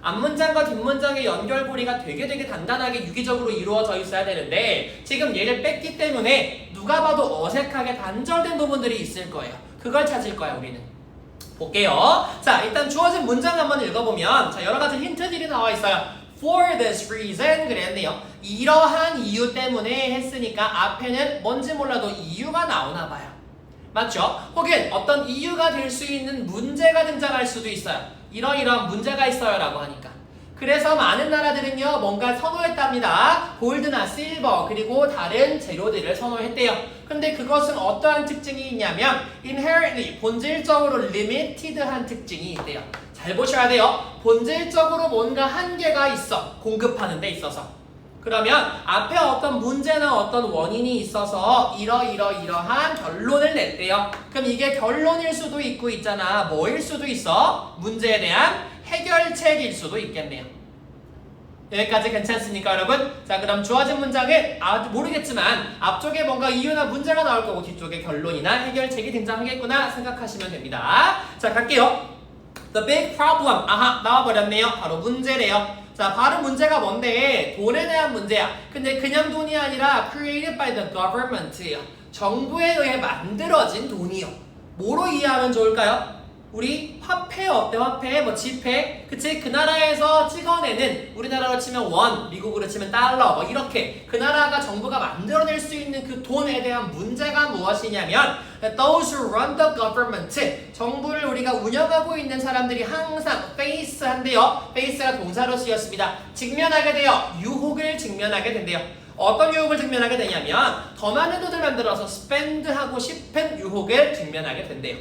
앞문장과 뒷문장의 연결고리가 되게 단단하게 유기적으로 이루어져 있어야 되는데 지금 얘를 뺐기 때문에 누가 봐도 어색하게 단절된 부분들이 있을 거예요. 그걸 찾을 거야, 우리는. 볼게요. 자, 일단 주어진 문장 한번 읽어보면 자, 여러 가지 힌트들이 나와 있어요. For this reason 그랬네요. 이러한 이유 때문에 했으니까 앞에는 뭔지 몰라도 이유가 나오나 봐요. 맞죠? 혹은 어떤 이유가 될 수 있는 문제가 등장할 수도 있어요. 이러이러한 문제가 있어요 라고 하니까. 그래서 많은 나라들은요 뭔가 선호했답니다. 골드나 실버 그리고 다른 재료들을 선호했대요. 근데 그것은 어떠한 특징이 있냐면 inherently 본질적으로 limited한 특징이 있대요. 잘 보셔야 돼요. 본질적으로 뭔가 한계가 있어. 공급하는 데 있어서. 그러면 앞에 어떤 문제나 어떤 원인이 있어서 이러한 결론을 냈대요. 그럼 이게 결론일 수도 있고 있잖아. 뭐일 수도 있어? 문제에 대한 해결책일 수도 있겠네요. 여기까지 괜찮습니까, 여러분? 자, 그럼 주어진 문장은 모르겠지만 앞쪽에 뭔가 이유나 문제가 나올 거고 뒤쪽에 결론이나 해결책이 등장하겠구나 생각하시면 됩니다. 자, 갈게요. The big problem. 아하, 나와버렸네요. 바로 문제래요. 자, 바로 문제가 뭔데? 돈에 대한 문제야. 근데 그냥 돈이 아니라 created by the government예요. 정부에 의해 만들어진 돈이요. 뭐로 이해하면 좋을까요? 우리 화폐 어때? 화폐 뭐 지폐 그치? 그 나라에서 찍어내는 우리나라로 치면 원, 미국으로 치면 달러 뭐 이렇게 그 나라가 정부가 만들어낼 수 있는 그 돈에 대한 문제가 무엇이냐면 those who run the government 정부를 우리가 운영하고 있는 사람들이 항상 face 한대요. face가 동사로 쓰였습니다. 직면하게 돼요. 유혹을 직면하게 된대요. 어떤 유혹을 직면하게 되냐면 더 많은 돈을 만들어서 spend하고 싶은 유혹을 직면하게 된대요.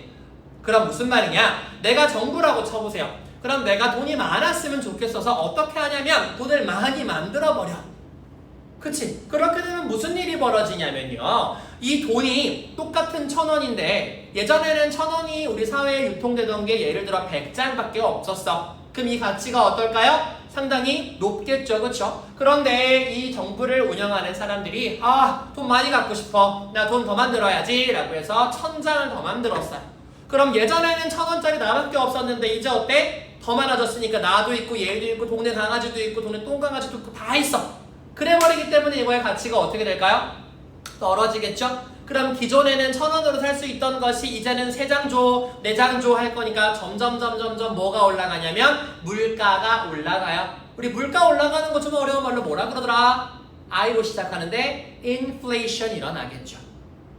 그럼 무슨 말이냐? 내가 정부라고 쳐보세요. 그럼 내가 돈이 많았으면 좋겠어서 어떻게 하냐면 돈을 많이 만들어버려. 그치? 그렇게 되면 무슨 일이 벌어지냐면요. 이 돈이 똑같은 1,000원인데 예전에는 1,000원이 우리 사회에 유통되던 게 예를 들어 100장밖에 없었어. 그럼 이 가치가 어떨까요? 상당히 높겠죠. 그쵸? 그런데 이 정부를 운영하는 사람들이 돈 많이 갖고 싶어. 나 돈 더 만들어야지 라고 해서 1,000장을 더 만들었어요. 그럼 예전에는 1,000원짜리 나밖에 없었는데 이제 어때? 더 많아졌으니까 나도 있고 얘도 있고 동네 강아지도 있고 동네 똥강아지도 있고 다 있어. 그래버리기 때문에 이거의 가치가 어떻게 될까요? 떨어지겠죠? 그럼 기존에는 1,000원으로 살 수 있던 것이 이제는 3장 줘, 4장 줘 할 거니까 점점 뭐가 올라가냐면 물가가 올라가요. 우리 물가 올라가는 거 좀 어려운 말로 뭐라 그러더라? I로 시작하는데 inflation 일어나겠죠.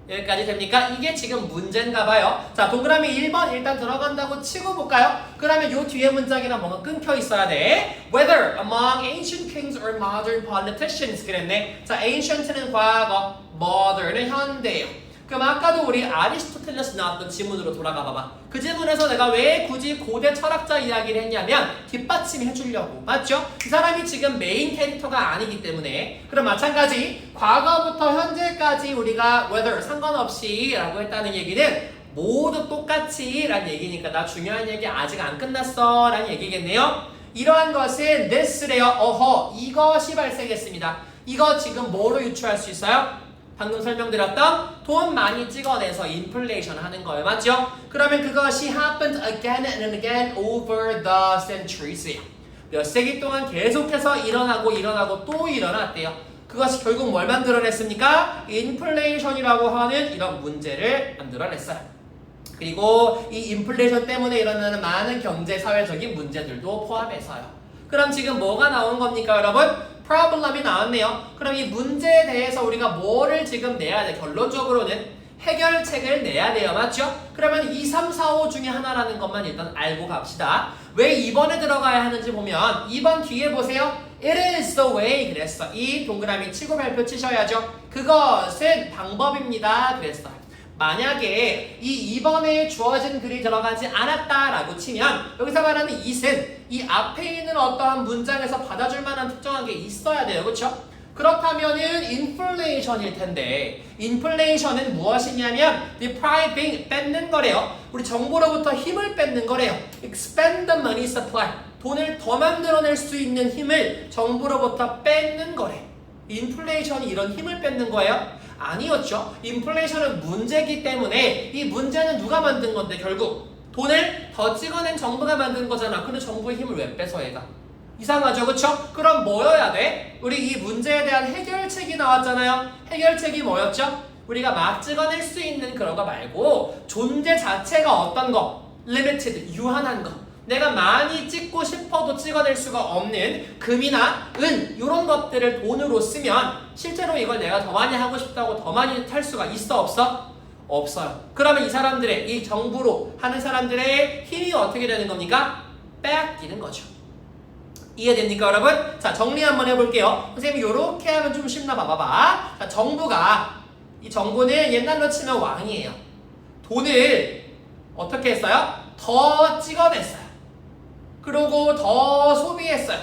여기까지 됩니까? 이게 지금 문제인가 봐요. 자, 동그라미 1번 일단 들어간다고 치고 볼까요? 그러면 요 뒤에 문장이랑 뭔가 끊겨 있어야 돼. Whether among ancient kings or modern politicians 그랬네. 자, ancient는 과거, modern은 현대예요. 그럼 아까도 우리 아리스토텔레스 나왔던 지문으로 돌아가 봐봐. 그 지문에서 내가 왜 굳이 고대 철학자 이야기를 했냐면 뒷받침해 주려고. 맞죠? 이 사람이 지금 메인 캐릭터가 아니기 때문에. 그럼 마찬가지 과거부터 현재까지 우리가 whether 상관없이 라고 했다는 얘기는 모두 똑같이 라는 얘기니까 나 중요한 얘기 아직 안 끝났어 라는 얘기겠네요. 이러한 것은 this래요. 어허, 이것이 발생했습니다. 이거 지금 뭐로 유추할 수 있어요? 방금 설명드렸던 돈 많이 찍어내서 인플레이션 하는 거예요. 맞죠? 그러면 그것이 happened again and again over the centuries예요. 몇 세기 동안 계속해서 일어나고 또 일어났대요. 그것이 결국 뭘 만들어냈습니까? 인플레이션이라고 하는 이런 문제를 만들어냈어요. 그리고 이 인플레이션 때문에 일어나는 많은 경제, 사회적인 문제들도 포함해서요. 그럼 지금 뭐가 나온 겁니까, 여러분? 프로블럼이 나왔네요. 그럼 이 문제에 대해서 우리가 뭐를 지금 내야 돼? 결론적으로는 해결책을 내야 돼요. 맞죠? 그러면 2, 3, 4, 5 중에 하나라는 것만 일단 알고 갑시다. 왜 2번에 들어가야 하는지 보면 2번 뒤에 보세요. It is the way 그랬어. 이 동그라미 치고 발표 치셔야죠. 그것은 방법입니다. 그랬어요. 만약에 이 2번에 주어진 글이 들어가지 않았다라고 치면 여기서 말하는 it은 이 앞에 있는 어떠한 문장에서 받아줄 만한 특정한 게 있어야 돼요. 그렇죠? 그렇다면은 inflation일 텐데 inflation은 무엇이냐면 depriving 뺏는 거래요. 우리 정부로부터 힘을 뺏는 거래요. expand the money supply 돈을 더 만들어낼 수 있는 힘을 정부로부터 뺏는 거래. 인플레이션이 이런 힘을 뺏는 거예요? 아니었죠. 인플레이션은 문제이기 때문에 이 문제는 누가 만든 건데 결국 돈을 더 찍어낸 정부가 만든 거잖아. 근데 정부의 힘을 왜 뺏어 얘가? 이상하죠. 그쵸? 그럼 뭐여야 돼? 우리 이 문제에 대한 해결책이 나왔잖아요. 해결책이 뭐였죠? 우리가 막 찍어낼 수 있는 그런 거 말고 존재 자체가 어떤 거? limited, 유한한 거. 내가 많이 찍고 싶어도 찍어낼 수가 없는 금이나 은 이런 것들을 돈으로 쓰면 실제로 이걸 내가 더 많이 하고 싶다고 더 많이 탈 수가 있어 없어? 없어요. 그러면 이 사람들의 이 정부로 하는 사람들의 힘이 어떻게 되는 겁니까? 빼앗기는 거죠. 이해됩니까 여러분? 자 정리 한번 해볼게요. 선생님이 이렇게 하면 좀 쉽나 봐봐. 자 정부가 이 정부는 옛날로 치면 왕이에요. 돈을 어떻게 했어요? 더 찍어냈어요. 그리고 더 소비했어요.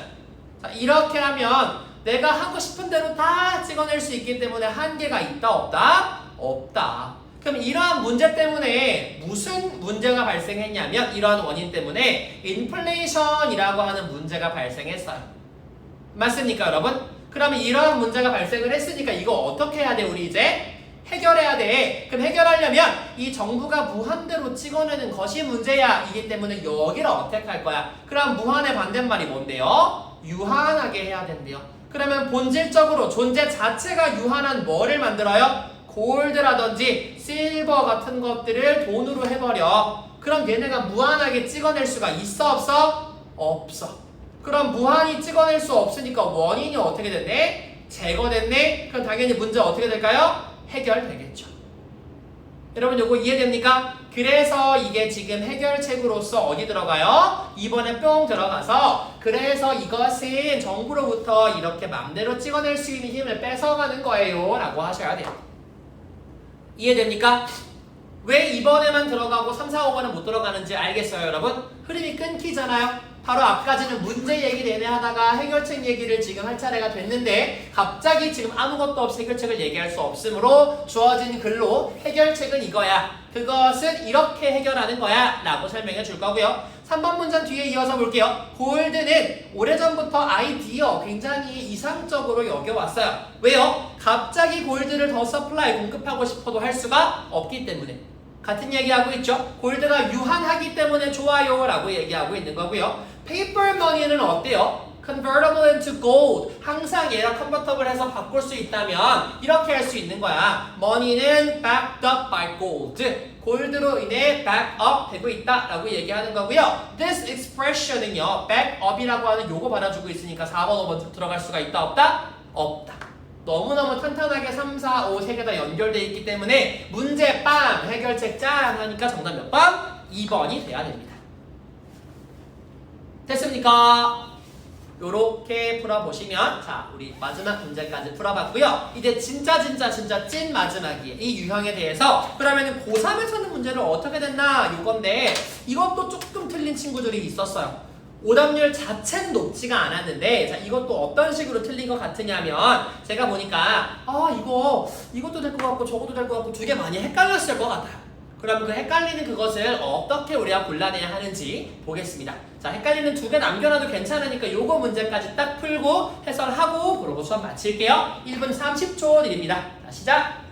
자, 이렇게 하면 내가 하고 싶은 대로 다 찍어낼 수 있기 때문에 한계가 있다 없다? 없다. 그럼 이러한 문제 때문에 무슨 문제가 발생했냐면 이러한 원인 때문에 인플레이션이라고 하는 문제가 발생했어요. 맞습니까 여러분? 그러면 이러한 문제가 발생을 했으니까 이거 어떻게 해야 돼 우리 이제? 해결해야 돼. 그럼 해결하려면 이 정부가 무한대로 찍어내는 것이 문제야. 이기 때문에 여기를 어떻게 할 거야? 그럼 무한의 반대말이 뭔데요? 유한하게 해야 된대요. 그러면 본질적으로 존재 자체가 유한한 뭐를 만들어요? 골드라든지 실버 같은 것들을 돈으로 해버려. 그럼 얘네가 무한하게 찍어낼 수가 있어 없어? 없어. 그럼 무한히 찍어낼 수 없으니까 원인이 어떻게 됐네? 제거됐네? 그럼 당연히 문제 어떻게 될까요? 해결되겠죠. 여러분 요거 이해됩니까? 그래서 이게 지금 해결책으로서 어디 들어가요? 2번에 뿅 들어가서 그래서 이것은 정부로부터 이렇게 맘대로 찍어낼 수 있는 힘을 뺏어가는 거예요 라고 하셔야 돼요. 이해됩니까? 왜 2번에만 들어가고 3, 4, 5번은 못 들어가는지 알겠어요 여러분? 흐름이 끊기잖아요. 바로 앞까지는 문제 얘기 내내 하다가 해결책 얘기를 지금 할 차례가 됐는데 갑자기 지금 아무것도 없이 해결책을 얘기할 수 없으므로 주어진 글로 해결책은 이거야. 그것은 이렇게 해결하는 거야 라고 설명해 줄 거고요. 3번 문장 뒤에 이어서 볼게요. 골드는 오래전부터 아이디어 굉장히 이상적으로 여겨왔어요. 왜요? 갑자기 골드를 더 서플라이 공급하고 싶어도 할 수가 없기 때문에. 같은 얘기하고 있죠. 골드가 유한하기 때문에 좋아요 라고 얘기하고 있는 거고요. 페이퍼 머니는 어때요? Convertible into gold. 항상 얘랑 컨버터블 해서 바꿀 수 있다면 이렇게 할 수 있는 거야. Money는 backed up by gold. 골드로 인해 back up 되고 있다 라고 얘기하는 거고요. This expression은요. back up이라고 하는 요거 받아주고 있으니까 4번, 5번 들어갈 수가 있다 없다? 없다. 너무너무 탄탄하게 3, 4, 5 세 개 다 연결되어 있기 때문에 문제 빵! 해결책 짠! 하니까 정답 몇 번? 2번이 돼야 됩니다. 됐습니까? 요렇게 풀어보시면 자 우리 마지막 문제까지 풀어봤고요. 이제 진짜 찐 마지막이에요. 이 유형에 대해서 그러면 고3에서는 문제를 어떻게 됐나 요건데 이것도 조금 틀린 친구들이 있었어요. 오답률 자체는 높지가 않았는데 자 이것도 어떤 식으로 틀린 것 같으냐면 제가 보니까 이것도 될 것 같고 저것도 될 것 같고 두 개 많이 헷갈렸을 것 같아요. 그럼 그 헷갈리는 그것을 어떻게 우리가 골라내야 하는지 보겠습니다. 자 헷갈리는 두 개 남겨놔도 괜찮으니까 요거 문제까지 딱 풀고 해설하고 그러고 수업 마칠게요. 1분 30초 드립니다. 자 시작!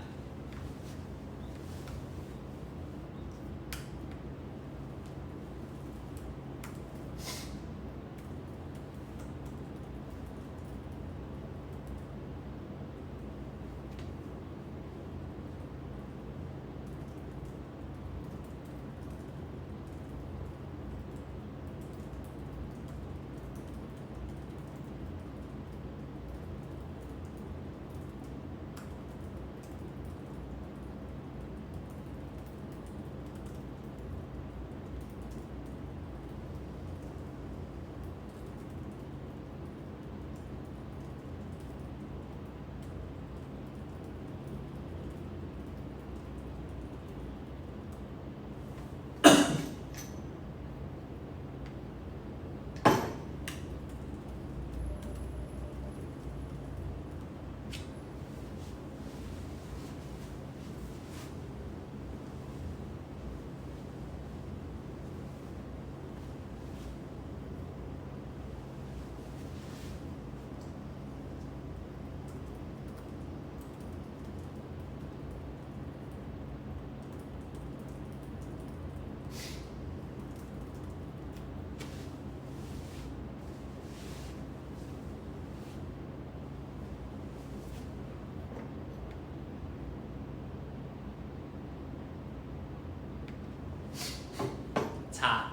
자,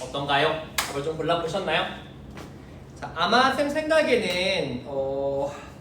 어떤가요? 답을 좀 골라보셨나요? 자, 아마 쌤 생각에는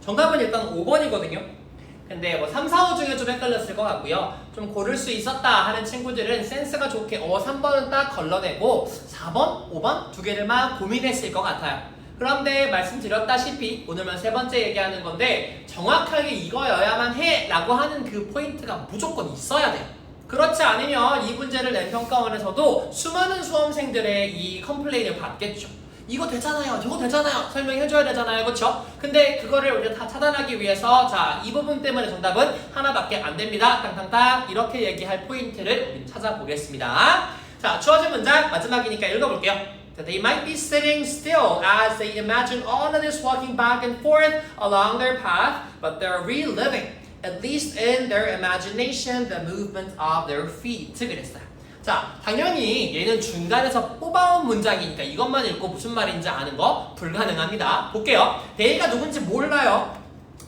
정답은 일단 5번이거든요. 근데 뭐 3, 4, 5 중에 좀 헷갈렸을 것 같고요. 좀 고를 수 있었다 하는 친구들은 센스가 좋게 3번은 딱 걸러내고 4번, 5번 두 개를 막 고민했을 것 같아요. 그런데 말씀드렸다시피 오늘만 세 번째 얘기하는 건데 정확하게 이거여야만 해 라고 하는 그 포인트가 무조건 있어야 돼요. 그렇지 않으면 이 문제를 낸 평가원에서도 수많은 수험생들의 이 컴플레인을 받겠죠. 이거 되잖아요, 저거 되잖아요 설명해줘야 되잖아요, 그렇죠? 근데 그거를 우리가 다 차단하기 위해서 자, 이 부분 때문에 정답은 하나밖에 안 됩니다. 땅땅땅 이렇게 얘기할 포인트를 우리 찾아보겠습니다. 자, 주어진 문장 마지막이니까 읽어볼게요. They might be sitting still as they imagine all of this walking back and forth along their path, but they're reliving, at least in their imagination, the movement of their feet. 그랬어요. 자, 당연히 얘는 중간에서 뽑아온 문장이니까 이것만 읽고 무슨 말인지 아는 거 불가능합니다. 볼게요. they가 누군지 몰라요.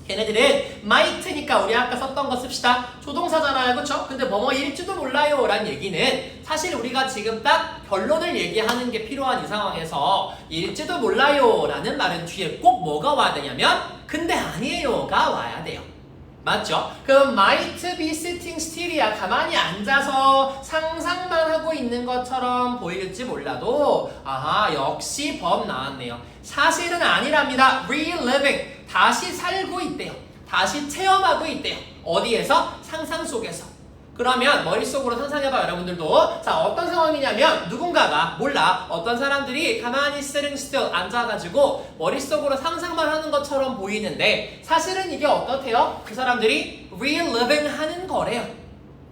걔네들은 might니까 우리 아까 썼던 거 씁시다. 조동사잖아요, 그쵸? 근데 뭐뭐일지도 몰라요 라는 얘기는 사실 우리가 지금 딱 결론을 얘기하는 게 필요한 이 상황에서 일지도 몰라요 라는 말은 뒤에 꼭 뭐가 와야 되냐면 근데 아니에요가 와야 돼요. 맞죠? 그럼 might be sitting still이야. 가만히 앉아서 상상만 하고 있는 것처럼 보일지 몰라도 아하 역시 법 나왔네요. 사실은 아니랍니다. reliving 다시 살고 있대요. 다시 체험하고 있대요. 어디에서? 상상 속에서. 그러면 머릿속으로 상상해봐 여러분들도. 자 어떤 상황이냐면 누군가가 몰라 어떤 사람들이 가만히 sitting still 앉아가지고 머릿속으로 상상만 하는 것처럼 보이는데 사실은 이게 어떻대요? 그 사람들이 reliving 하는 거래요.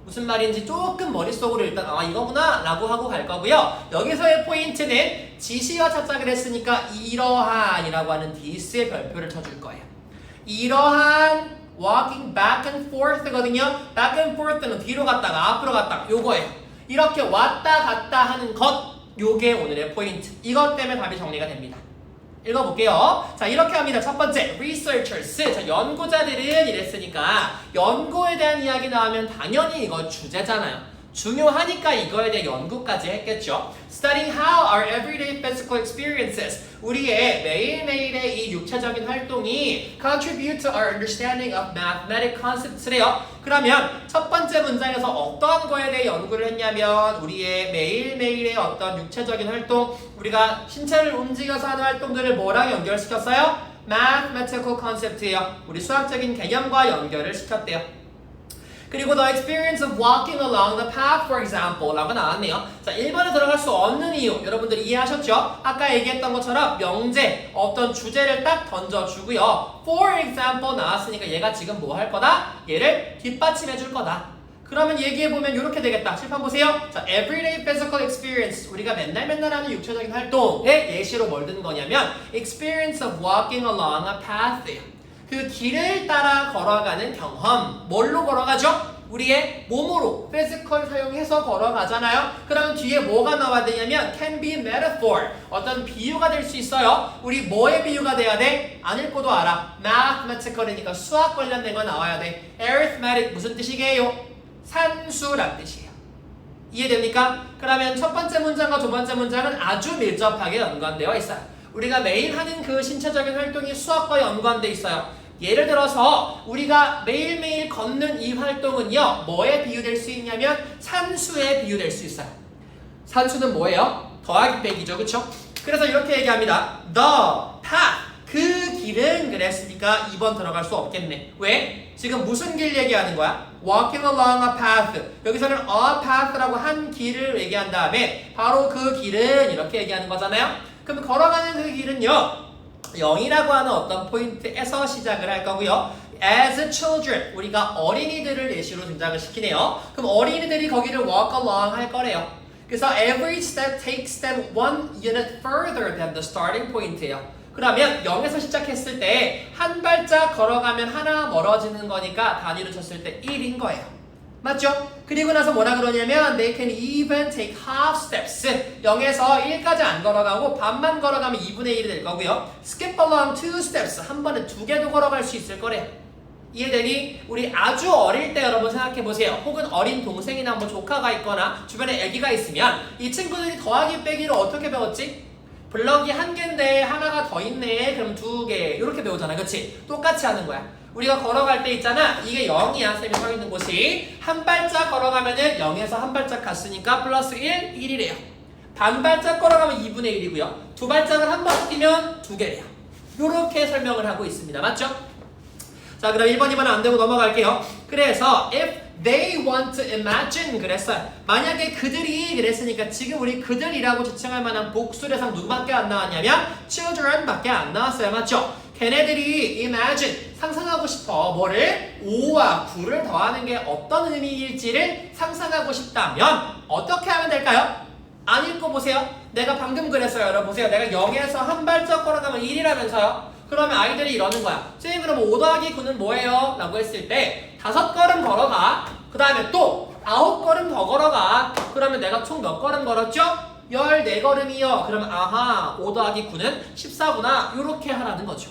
무슨 말인지 조금 머릿속으로 일단 아 이거구나 라고 하고 갈 거고요. 여기서의 포인트는 지시어 찾자 그랬으니까 이러한이라고 하는 this의 별표를 쳐줄 거예요. 이러한 walking back and forth거든요. back and forth는 뒤로 갔다가 앞으로 갔다가 요거예요. 이렇게 왔다 갔다 하는 것 요게 오늘의 포인트. 이것 때문에 답이 정리가 됩니다. 읽어볼게요. 자 이렇게 합니다. 첫 번째 researchers. 자 연구자들은 이랬으니까 연구에 대한 이야기 나오면 당연히 이거 주제잖아요. 중요하니까 이거에 대해 연구까지 했겠죠. Studying how our everyday physical experiences 우리의 매일매일의 이 육체적인 활동이 contribute to our understanding of mathematic concepts래요. 그러면 첫 번째 문장에서 어떠한 거에 대해 연구를 했냐면 우리의 매일매일의 어떤 육체적인 활동 우리가 신체를 움직여서 하는 활동들을 뭐랑 연결시켰어요? mathematical concept예요. 우리 수학적인 개념과 연결을 시켰대요. 그리고 the experience of walking along the path, for example 라고 나왔네요. 자, 1번에 들어갈 수 없는 이유 여러분들 이해하셨죠? 아까 얘기했던 것처럼 명제, 어떤 주제를 딱 던져주고요. For example 나왔으니까 얘가 지금 뭐 할 거다? 얘를 뒷받침해 줄 거다. 그러면 얘기해보면 이렇게 되겠다. 칠판 보세요. 자, everyday physical experience 우리가 맨날 하는 육체적인 활동의 예시로 뭘 드는 거냐면 experience of walking along a path예요. 그 길을 따라 걸어가는 경험. 뭘로 걸어가죠? 우리의 몸으로 physical 사용해서 걸어가잖아요. 그러면 뒤에 뭐가 나와야 되냐면 can be metaphor. 어떤 비유가 될 수 있어요. 우리 뭐의 비유가 돼야 돼? 안 읽고도 알아. mathematical이니까 수학 관련된 거 나와야 돼. arithmetic 무슨 뜻이게요? 산수란 뜻이에요. 이해됩니까? 그러면 첫 번째 문장과 두 번째 문장은 아주 밀접하게 연관되어 있어요. 우리가 매일 하는 그 신체적인 활동이 수학과 연관돼 있어요. 예를 들어서 우리가 매일매일 걷는 이 활동은요. 뭐에 비유될 수 있냐면 산수에 비유될 수 있어요. 산수는 뭐예요? 더하기 빼기죠. 그쵸? 그래서 이렇게 얘기합니다. The path 그 길은 그랬으니까 2번 들어갈 수 없겠네. 왜? 지금 무슨 길 얘기하는 거야? Walking along a path. 여기서는 a path라고 한 길을 얘기한 다음에 바로 그 길은 이렇게 얘기하는 거잖아요. 그럼 걸어가는 그 길은요. 0이라고 하는 어떤 포인트에서 시작을 할 거고요. As children, 우리가 어린이들을 예시로 등장을 시키네요. 그럼 어린이들이 거기를 walk along 할 거래요. 그래서 every step takes them one unit further than the starting point예요. 그러면 0에서 시작했을 때 한 발짝 걸어가면 하나 멀어지는 거니까 단위로 쳤을 때 1인 거예요. 맞죠? 그리고 나서 뭐라 그러냐면 they can even take half steps 0에서 1까지 안 걸어가고 반만 걸어가면 2분의 1이 될 거고요. skip along 2 steps 한 번에 2개도 걸어갈 수 있을 거래요. 이해되니? 우리 아주 어릴 때 여러분 생각해보세요. 혹은 어린 동생이나 뭐 조카가 있거나 주변에 아기가 있으면 이 친구들이 더하기 빼기를 어떻게 배웠지? 블럭이 한 개인데 하나가 더 있네 그럼 2개 이렇게 배우잖아. 그치? 똑같이 하는 거야. 우리가 걸어갈 때 있잖아. 이게 0이야. 쌤이 서 있는 곳이. 한 발짝 걸어가면은 0에서 한 발짝 갔으니까 플러스 1, 1이래요. 반 발짝 걸어가면 2분의 1이고요. 두 발짝을 한 번 뛰면 2개래요. 요렇게 설명을 하고 있습니다. 맞죠? 자, 그럼 1번, 2번은 안 되고 넘어갈게요. 그래서 if they want to imagine 그랬어요. 만약에 그들이 그랬으니까 지금 우리 그들이라고 지칭할 만한 복수대상 누구밖에 안 나왔냐면 children밖에 안 나왔어요. 맞죠? 걔네들이 imagine 상상하고 싶어. 뭐를? 5와 9를 더하는 게 어떤 의미일지를 상상하고 싶다면 어떻게 하면 될까요? 안 읽고 보세요. 내가 방금 그랬어요. 여러분 보세요. 내가 0에서 한 발짝 걸어가면 1이라면서요. 그러면 아이들이 이러는 거야. 선생님 그럼 5 더하기 9는 뭐예요? 라고 했을 때 5걸음 걸어가. 그 다음에 또 9걸음 더 걸어가. 그러면 내가 총 몇 걸음 걸었죠? 14걸음이요. 그러면 아하 5 더하기 9는 14구나. 이렇게 하라는 거죠.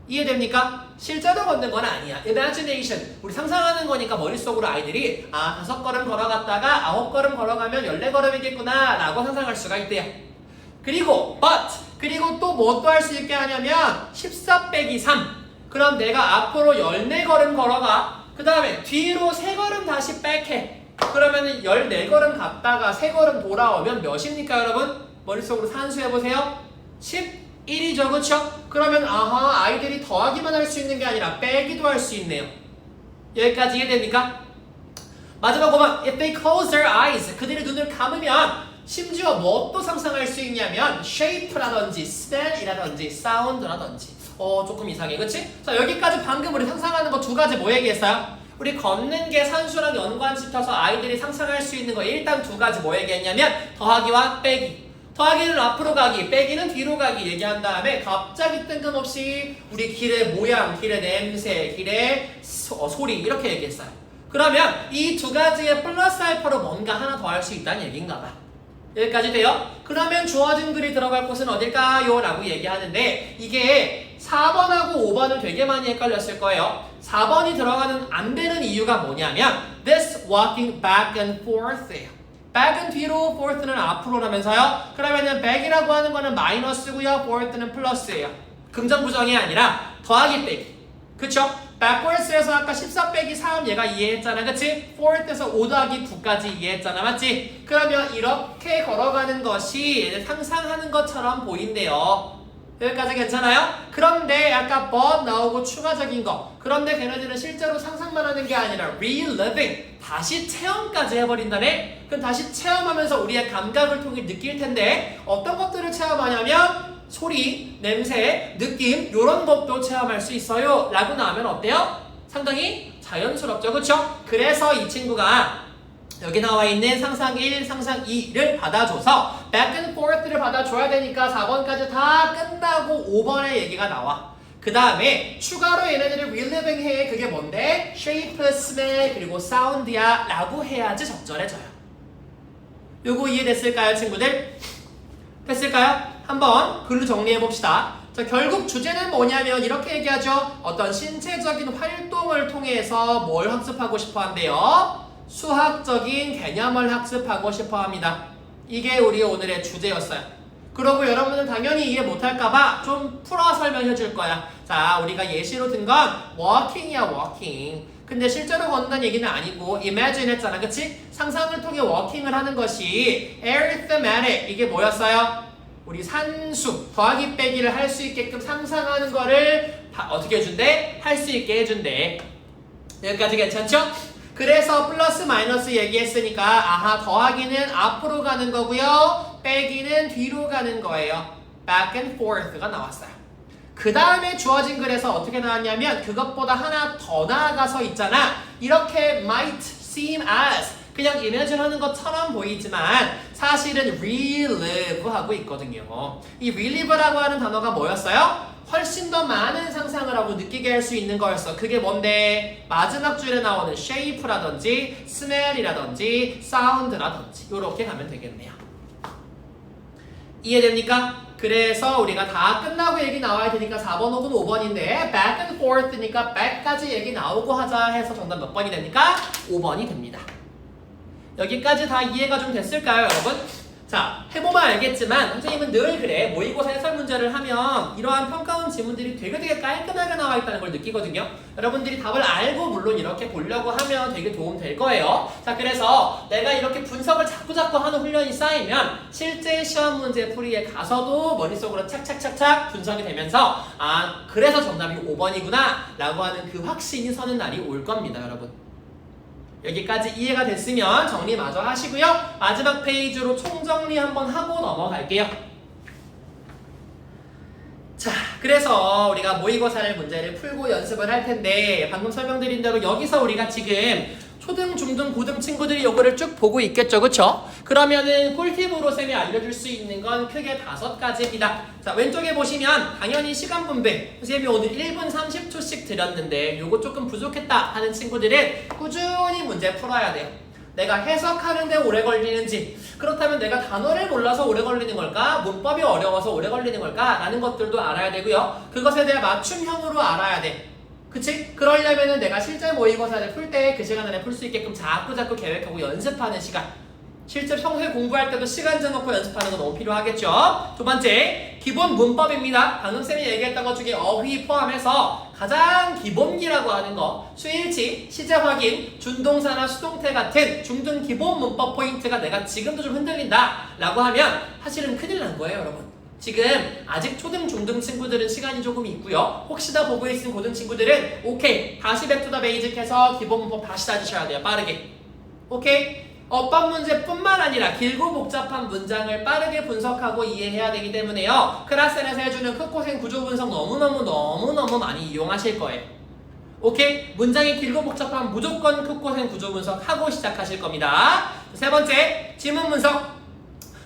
이해됩니까? 실제로 걷는 건 아니야. imagination. 우리 상상하는 거니까 머릿속으로 아이들이 5걸음 걸어갔다가 9걸음 걸어가면 14걸음이겠구나 라고 상상할 수가 있대요. 그리고 그리고 또 뭐 또 할 수 있게 하냐면 14 빼기 3. 그럼 내가 앞으로 14걸음 걸어가. 그 다음에 뒤로 3걸음 다시 백해. 그러면 14걸음 갔다가 3걸음 돌아오면 몇입니까 여러분? 머릿속으로 산수해보세요. 11이죠. 그쵸? 그러면 아이들이 더하기만 할 수 있는 게 아니라 빼기도 할 수 있네요. 여기까지 이해됩니까? 마지막 5번. If they close their eyes. 그들의 눈을 감으면 심지어 뭐 또 상상할 수 있냐면 shape라든지 smell이라든지 sound라든지 조금 이상해. 그치? 자 여기까지 방금 우리 상상하는 거 2가지 뭐 얘기했어요? 우리 걷는 게 산수랑 연관시켜서 아이들이 상상할 수 있는 거 일단 2가지 뭐 얘기했냐면 더하기와 빼기. 더하기는 앞으로 가기, 빼기는 뒤로 가기 얘기한 다음에 갑자기 뜬금없이 우리 길의 모양, 길의 냄새, 길의 소리 이렇게 얘기했어요. 그러면 이 2가지의 플러스 알파로 뭔가 하나 더 할 수 있다는 얘기인가 봐. 여기까지 돼요? 그러면 주어진 글이 들어갈 곳은 어딜까요? 라고 얘기하는데 이게 4번하고 5번을 되게 많이 헷갈렸을 거예요. 4번이 들어가는 안 되는 이유가 뭐냐면 this walking back and forth예요. back은 뒤로, forth는 앞으로라면서요. 그러면은 back이라고 하는 거는 마이너스고요. forth는 플러스예요. 긍정 부정이 아니라 더하기 빼기. 그쵸? backwards에서 아까 14 빼기 3 얘가 이해했잖아. 그치? forth에서 5 더하기 9까지 이해했잖아. 맞지? 그러면 이렇게 걸어가는 것이 상상하는 것처럼 보인대요. 여기까지 괜찮아요? 그런데 아까 but 나오고 추가적인 거. 그런데 걔네들은 실제로 상상만 하는 게 아니라 reliving. 다시 체험까지 해버린다네? 그럼 다시 체험하면서 우리의 감각을 통해 느낄 텐데 어떤 것들을 체험하냐면 소리, 냄새, 느낌 이런 것도 체험할 수 있어요. 라고 나오면 어때요? 상당히 자연스럽죠. 그쵸? 그래서 이 친구가 여기 나와 있는 상상 1, 상상 2를 받아줘서 back and forth를 받아줘야 되니까 4번까지 다 끝나고 5번의 얘기가 나와. 그 다음에 추가로 얘네들을 reliving 해. 그게 뭔데? shape, smell, 그리고 sound야 라고 해야지 적절해져요. 요거 이해됐을까요 친구들? 됐을까요? 한번 글로 정리해봅시다. 자, 결국 주제는 뭐냐면 이렇게 얘기하죠. 어떤 신체적인 활동을 통해서 뭘 학습하고 싶어 한대요? 수학적인 개념을 학습하고 싶어 합니다. 이게 우리 오늘의 주제였어요. 그러고 여러분은 당연히 이해 못할까봐 좀 풀어 설명해 줄 거야. 자, 우리가 예시로 든 건 walking이야, walking. 근데 실제로 걷는다는 얘기는 아니고 imagine 했잖아. 그치? 상상을 통해 walking을 하는 것이 arithmetic. 이게 뭐였어요? 우리 산수, 더하기 빼기를 할 수 있게끔 상상하는 거를 어떻게 해준대? 할 수 있게 해준대. 여기까지 괜찮죠? 그래서 플러스 마이너스 얘기했으니까 더하기는 앞으로 가는 거고요. 빼기는 뒤로 가는 거예요. back and forth가 나왔어요. 그 다음에 주어진 글에서 어떻게 나왔냐면 그것보다 하나 더 나아가서 있잖아. 이렇게 might seem as 그냥 imagine 하는 것처럼 보이지만 사실은 relive 하고 있거든요. 이 relive라고 하는 단어가 뭐였어요? 훨씬 더 많은 상상을 하고 느끼게 할 수 있는 거였어. 그게 뭔데? 마지막 줄에 나오는 shape라든지 smell이라든지 sound라든지 이렇게 가면 되겠네요. 이해됩니까? 그래서 우리가 다 끝나고 얘기 나와야 되니까 4번 혹은 5번인데 back and forth니까 back까지 얘기 나오고 하자 해서 정답 몇 번이 됩니까? 5번이 됩니다. 여기까지 다 이해가 좀 됐을까요 여러분? 자, 해보면 알겠지만 선생님은 늘 그래 모의고사 해설 문제를 하면 이러한 평가원 지문들이 되게 깔끔하게 나와 있다는 걸 느끼거든요. 여러분들이 답을 알고 물론 이렇게 보려고 하면 되게 도움 될 거예요. 자, 그래서 내가 이렇게 분석을 자꾸자꾸 하는 훈련이 쌓이면 실제 시험 문제 풀이에 가서도 머릿속으로 착착착착 분석이 되면서 그래서 정답이 5번이구나 라고 하는 그 확신이 서는 날이 올 겁니다 여러분. 여기까지 이해가 됐으면 정리 마저 하시고요. 마지막 페이지로 총정리 한번 하고 넘어갈게요. 자, 그래서 우리가 모의고사를 문제를 풀고 연습을 할 텐데 방금 설명드린 대로 여기서 우리가 지금 초등, 중등, 고등 친구들이 요거를 쭉 보고 있겠죠, 그쵸? 그러면은 꿀팁으로 쌤이 알려줄 수 있는 건 크게 5가지입니다. 자, 왼쪽에 보시면 당연히 시간 분배. 쌤이 오늘 1분 30초씩 드렸는데 요거 조금 부족했다 하는 친구들은 꾸준히 문제 풀어야 돼요. 내가 해석하는데 오래 걸리는지, 그렇다면 내가 단어를 몰라서 오래 걸리는 걸까? 문법이 어려워서 오래 걸리는 걸까? 라는 것들도 알아야 되고요. 그것에 대해 맞춤형으로 알아야 돼. 그치? 그러려면은 내가 실제 모의고사를 풀 때 그 시간 안에 풀 수 있게끔 자꾸 계획하고 연습하는 시간. 실제 평소에 공부할 때도 시간 정놓고 연습하는 거 너무 필요하겠죠? 두 번째, 기본 문법입니다. 방금 쌤이 얘기했던 것 중에 어휘 포함해서 가장 기본기라고 하는 거, 수일치, 시제 확인, 준동사나 수동태 같은 중등 기본 문법 포인트가 내가 지금도 좀 흔들린다 라고 하면 사실은 큰일 난 거예요, 여러분. 지금 아직 초등, 중등 친구들은 시간이 조금 있고요. 혹시나 보고 있는 고등 친구들은 오케이, 다시 백투더 베이직 해서 기본 문법 다시 따지셔야 돼요, 빠르게. 오케이? 어법 문제뿐만 아니라 길고 복잡한 문장을 빠르게 분석하고 이해해야 되기 때문에요. 클라스에서 해주는 크코생 구조 분석 너무너무 많이 이용하실 거예요. 오케이? 문장이 길고 복잡한 무조건 크코생 구조 분석하고 시작하실 겁니다. 세 번째, 지문 분석.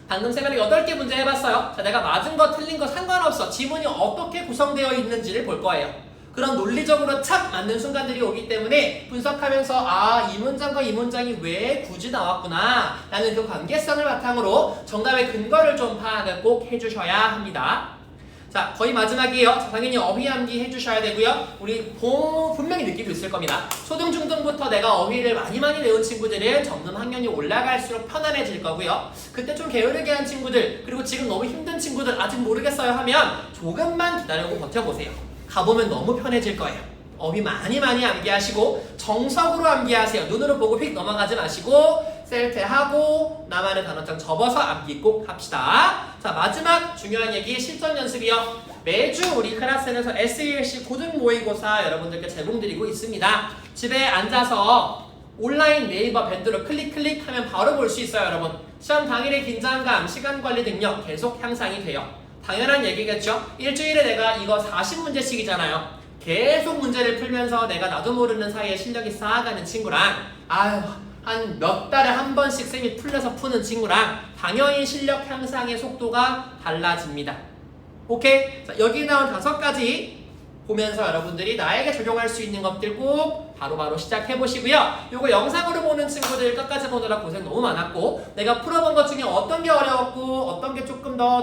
방금 쌤이 8개 문제 해봤어요. 자, 내가 맞은 거 틀린 거 상관없어. 지문이 어떻게 구성되어 있는지를 볼 거예요. 그런 논리적으로 착 맞는 순간들이 오기 때문에 분석하면서 아, 이 문장과 이 문장이 왜 굳이 나왔구나 라는 그 관계성을 바탕으로 정답의 근거를 좀 파악을 꼭 해주셔야 합니다. 자, 거의 마지막이에요. 자, 당연히 어휘 암기 해주셔야 되고요. 우리 분명히 느끼고 있을 겁니다. 초등, 중등부터 내가 어휘를 많이 외운 친구들은 점점 학년이 올라갈수록 편안해질 거고요. 그때 좀 게으르게 한 친구들, 그리고 지금 너무 힘든 친구들 아직 모르겠어요 하면 조금만 기다리고 버텨보세요. 가보면 너무 편해질 거예요. 어휘 많이 암기하시고 정석으로 암기하세요. 눈으로 보고 휙 넘어가지 마시고 셀퇴하고 나만의 단어장 접어서 암기 꼭 합시다. 자, 마지막 중요한 얘기 실전 연습이요. 매주 우리 클래스에서 SELC 고등 모의고사 여러분들께 제공드리고 있습니다. 집에 앉아서 온라인 네이버 밴드로 클릭하면 바로 볼 수 있어요, 여러분. 시험 당일의 긴장감, 시간 관리 능력 계속 향상이 돼요. 당연한 얘기겠죠? 일주일에 내가 이거 40문제씩이잖아요. 계속 문제를 풀면서 내가 나도 모르는 사이에 실력이 쌓아가는 친구랑 한 몇 달에 한 번씩 쌤이 풀려서 푸는 친구랑 당연히 실력 향상의 속도가 달라집니다. 오케이? 자, 여기 나온 5가지 보면서 여러분들이 나에게 적용할 수 있는 것들 꼭 바로바로 시작해보시고요. 요거 영상으로 보는 친구들 끝까지 보느라 고생 너무 많았고 내가 풀어본 것 중에 어떤 게 어려웠고 어떤 게 조금 더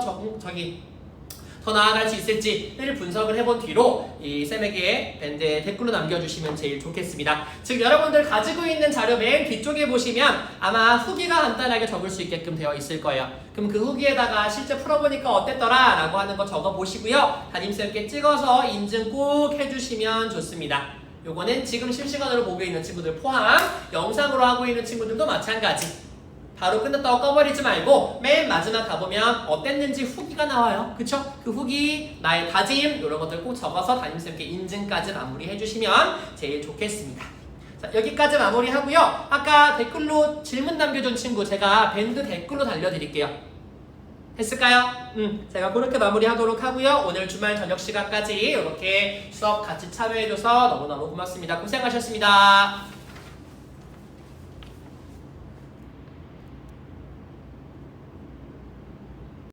더 나아갈 수 있을지를 분석을 해본 뒤로 이 쌤에게 밴드에 댓글로 남겨주시면 제일 좋겠습니다. 즉 여러분들 가지고 있는 자료 맨 뒤쪽에 보시면 아마 후기가 간단하게 적을 수 있게끔 되어 있을 거예요. 그럼 그 후기에다가 실제 풀어보니까 어땠더라 라고 하는 거 적어보시고요. 담임쌤께 찍어서 인증 꼭 해주시면 좋습니다. 요거는 지금 실시간으로 보고 있는 친구들 포함 영상으로 하고 있는 친구들도 마찬가지. 바로 끝났다고 꺼버리지 말고 맨 마지막 가보면 어땠는지 후기가 나와요. 그쵸? 그 후기, 나의 다짐 이런 것들 꼭 적어서 담임쌤께 인증까지 마무리해 주시면 제일 좋겠습니다. 자, 여기까지 마무리하고요. 아까 댓글로 질문 남겨준 친구 제가 밴드 댓글로 달려드릴게요. 했을까요? 제가 그렇게 마무리하도록 하고요. 오늘 주말 저녁 시간까지 이렇게 수업 같이 참여해줘서 너무너무 고맙습니다. 고생하셨습니다.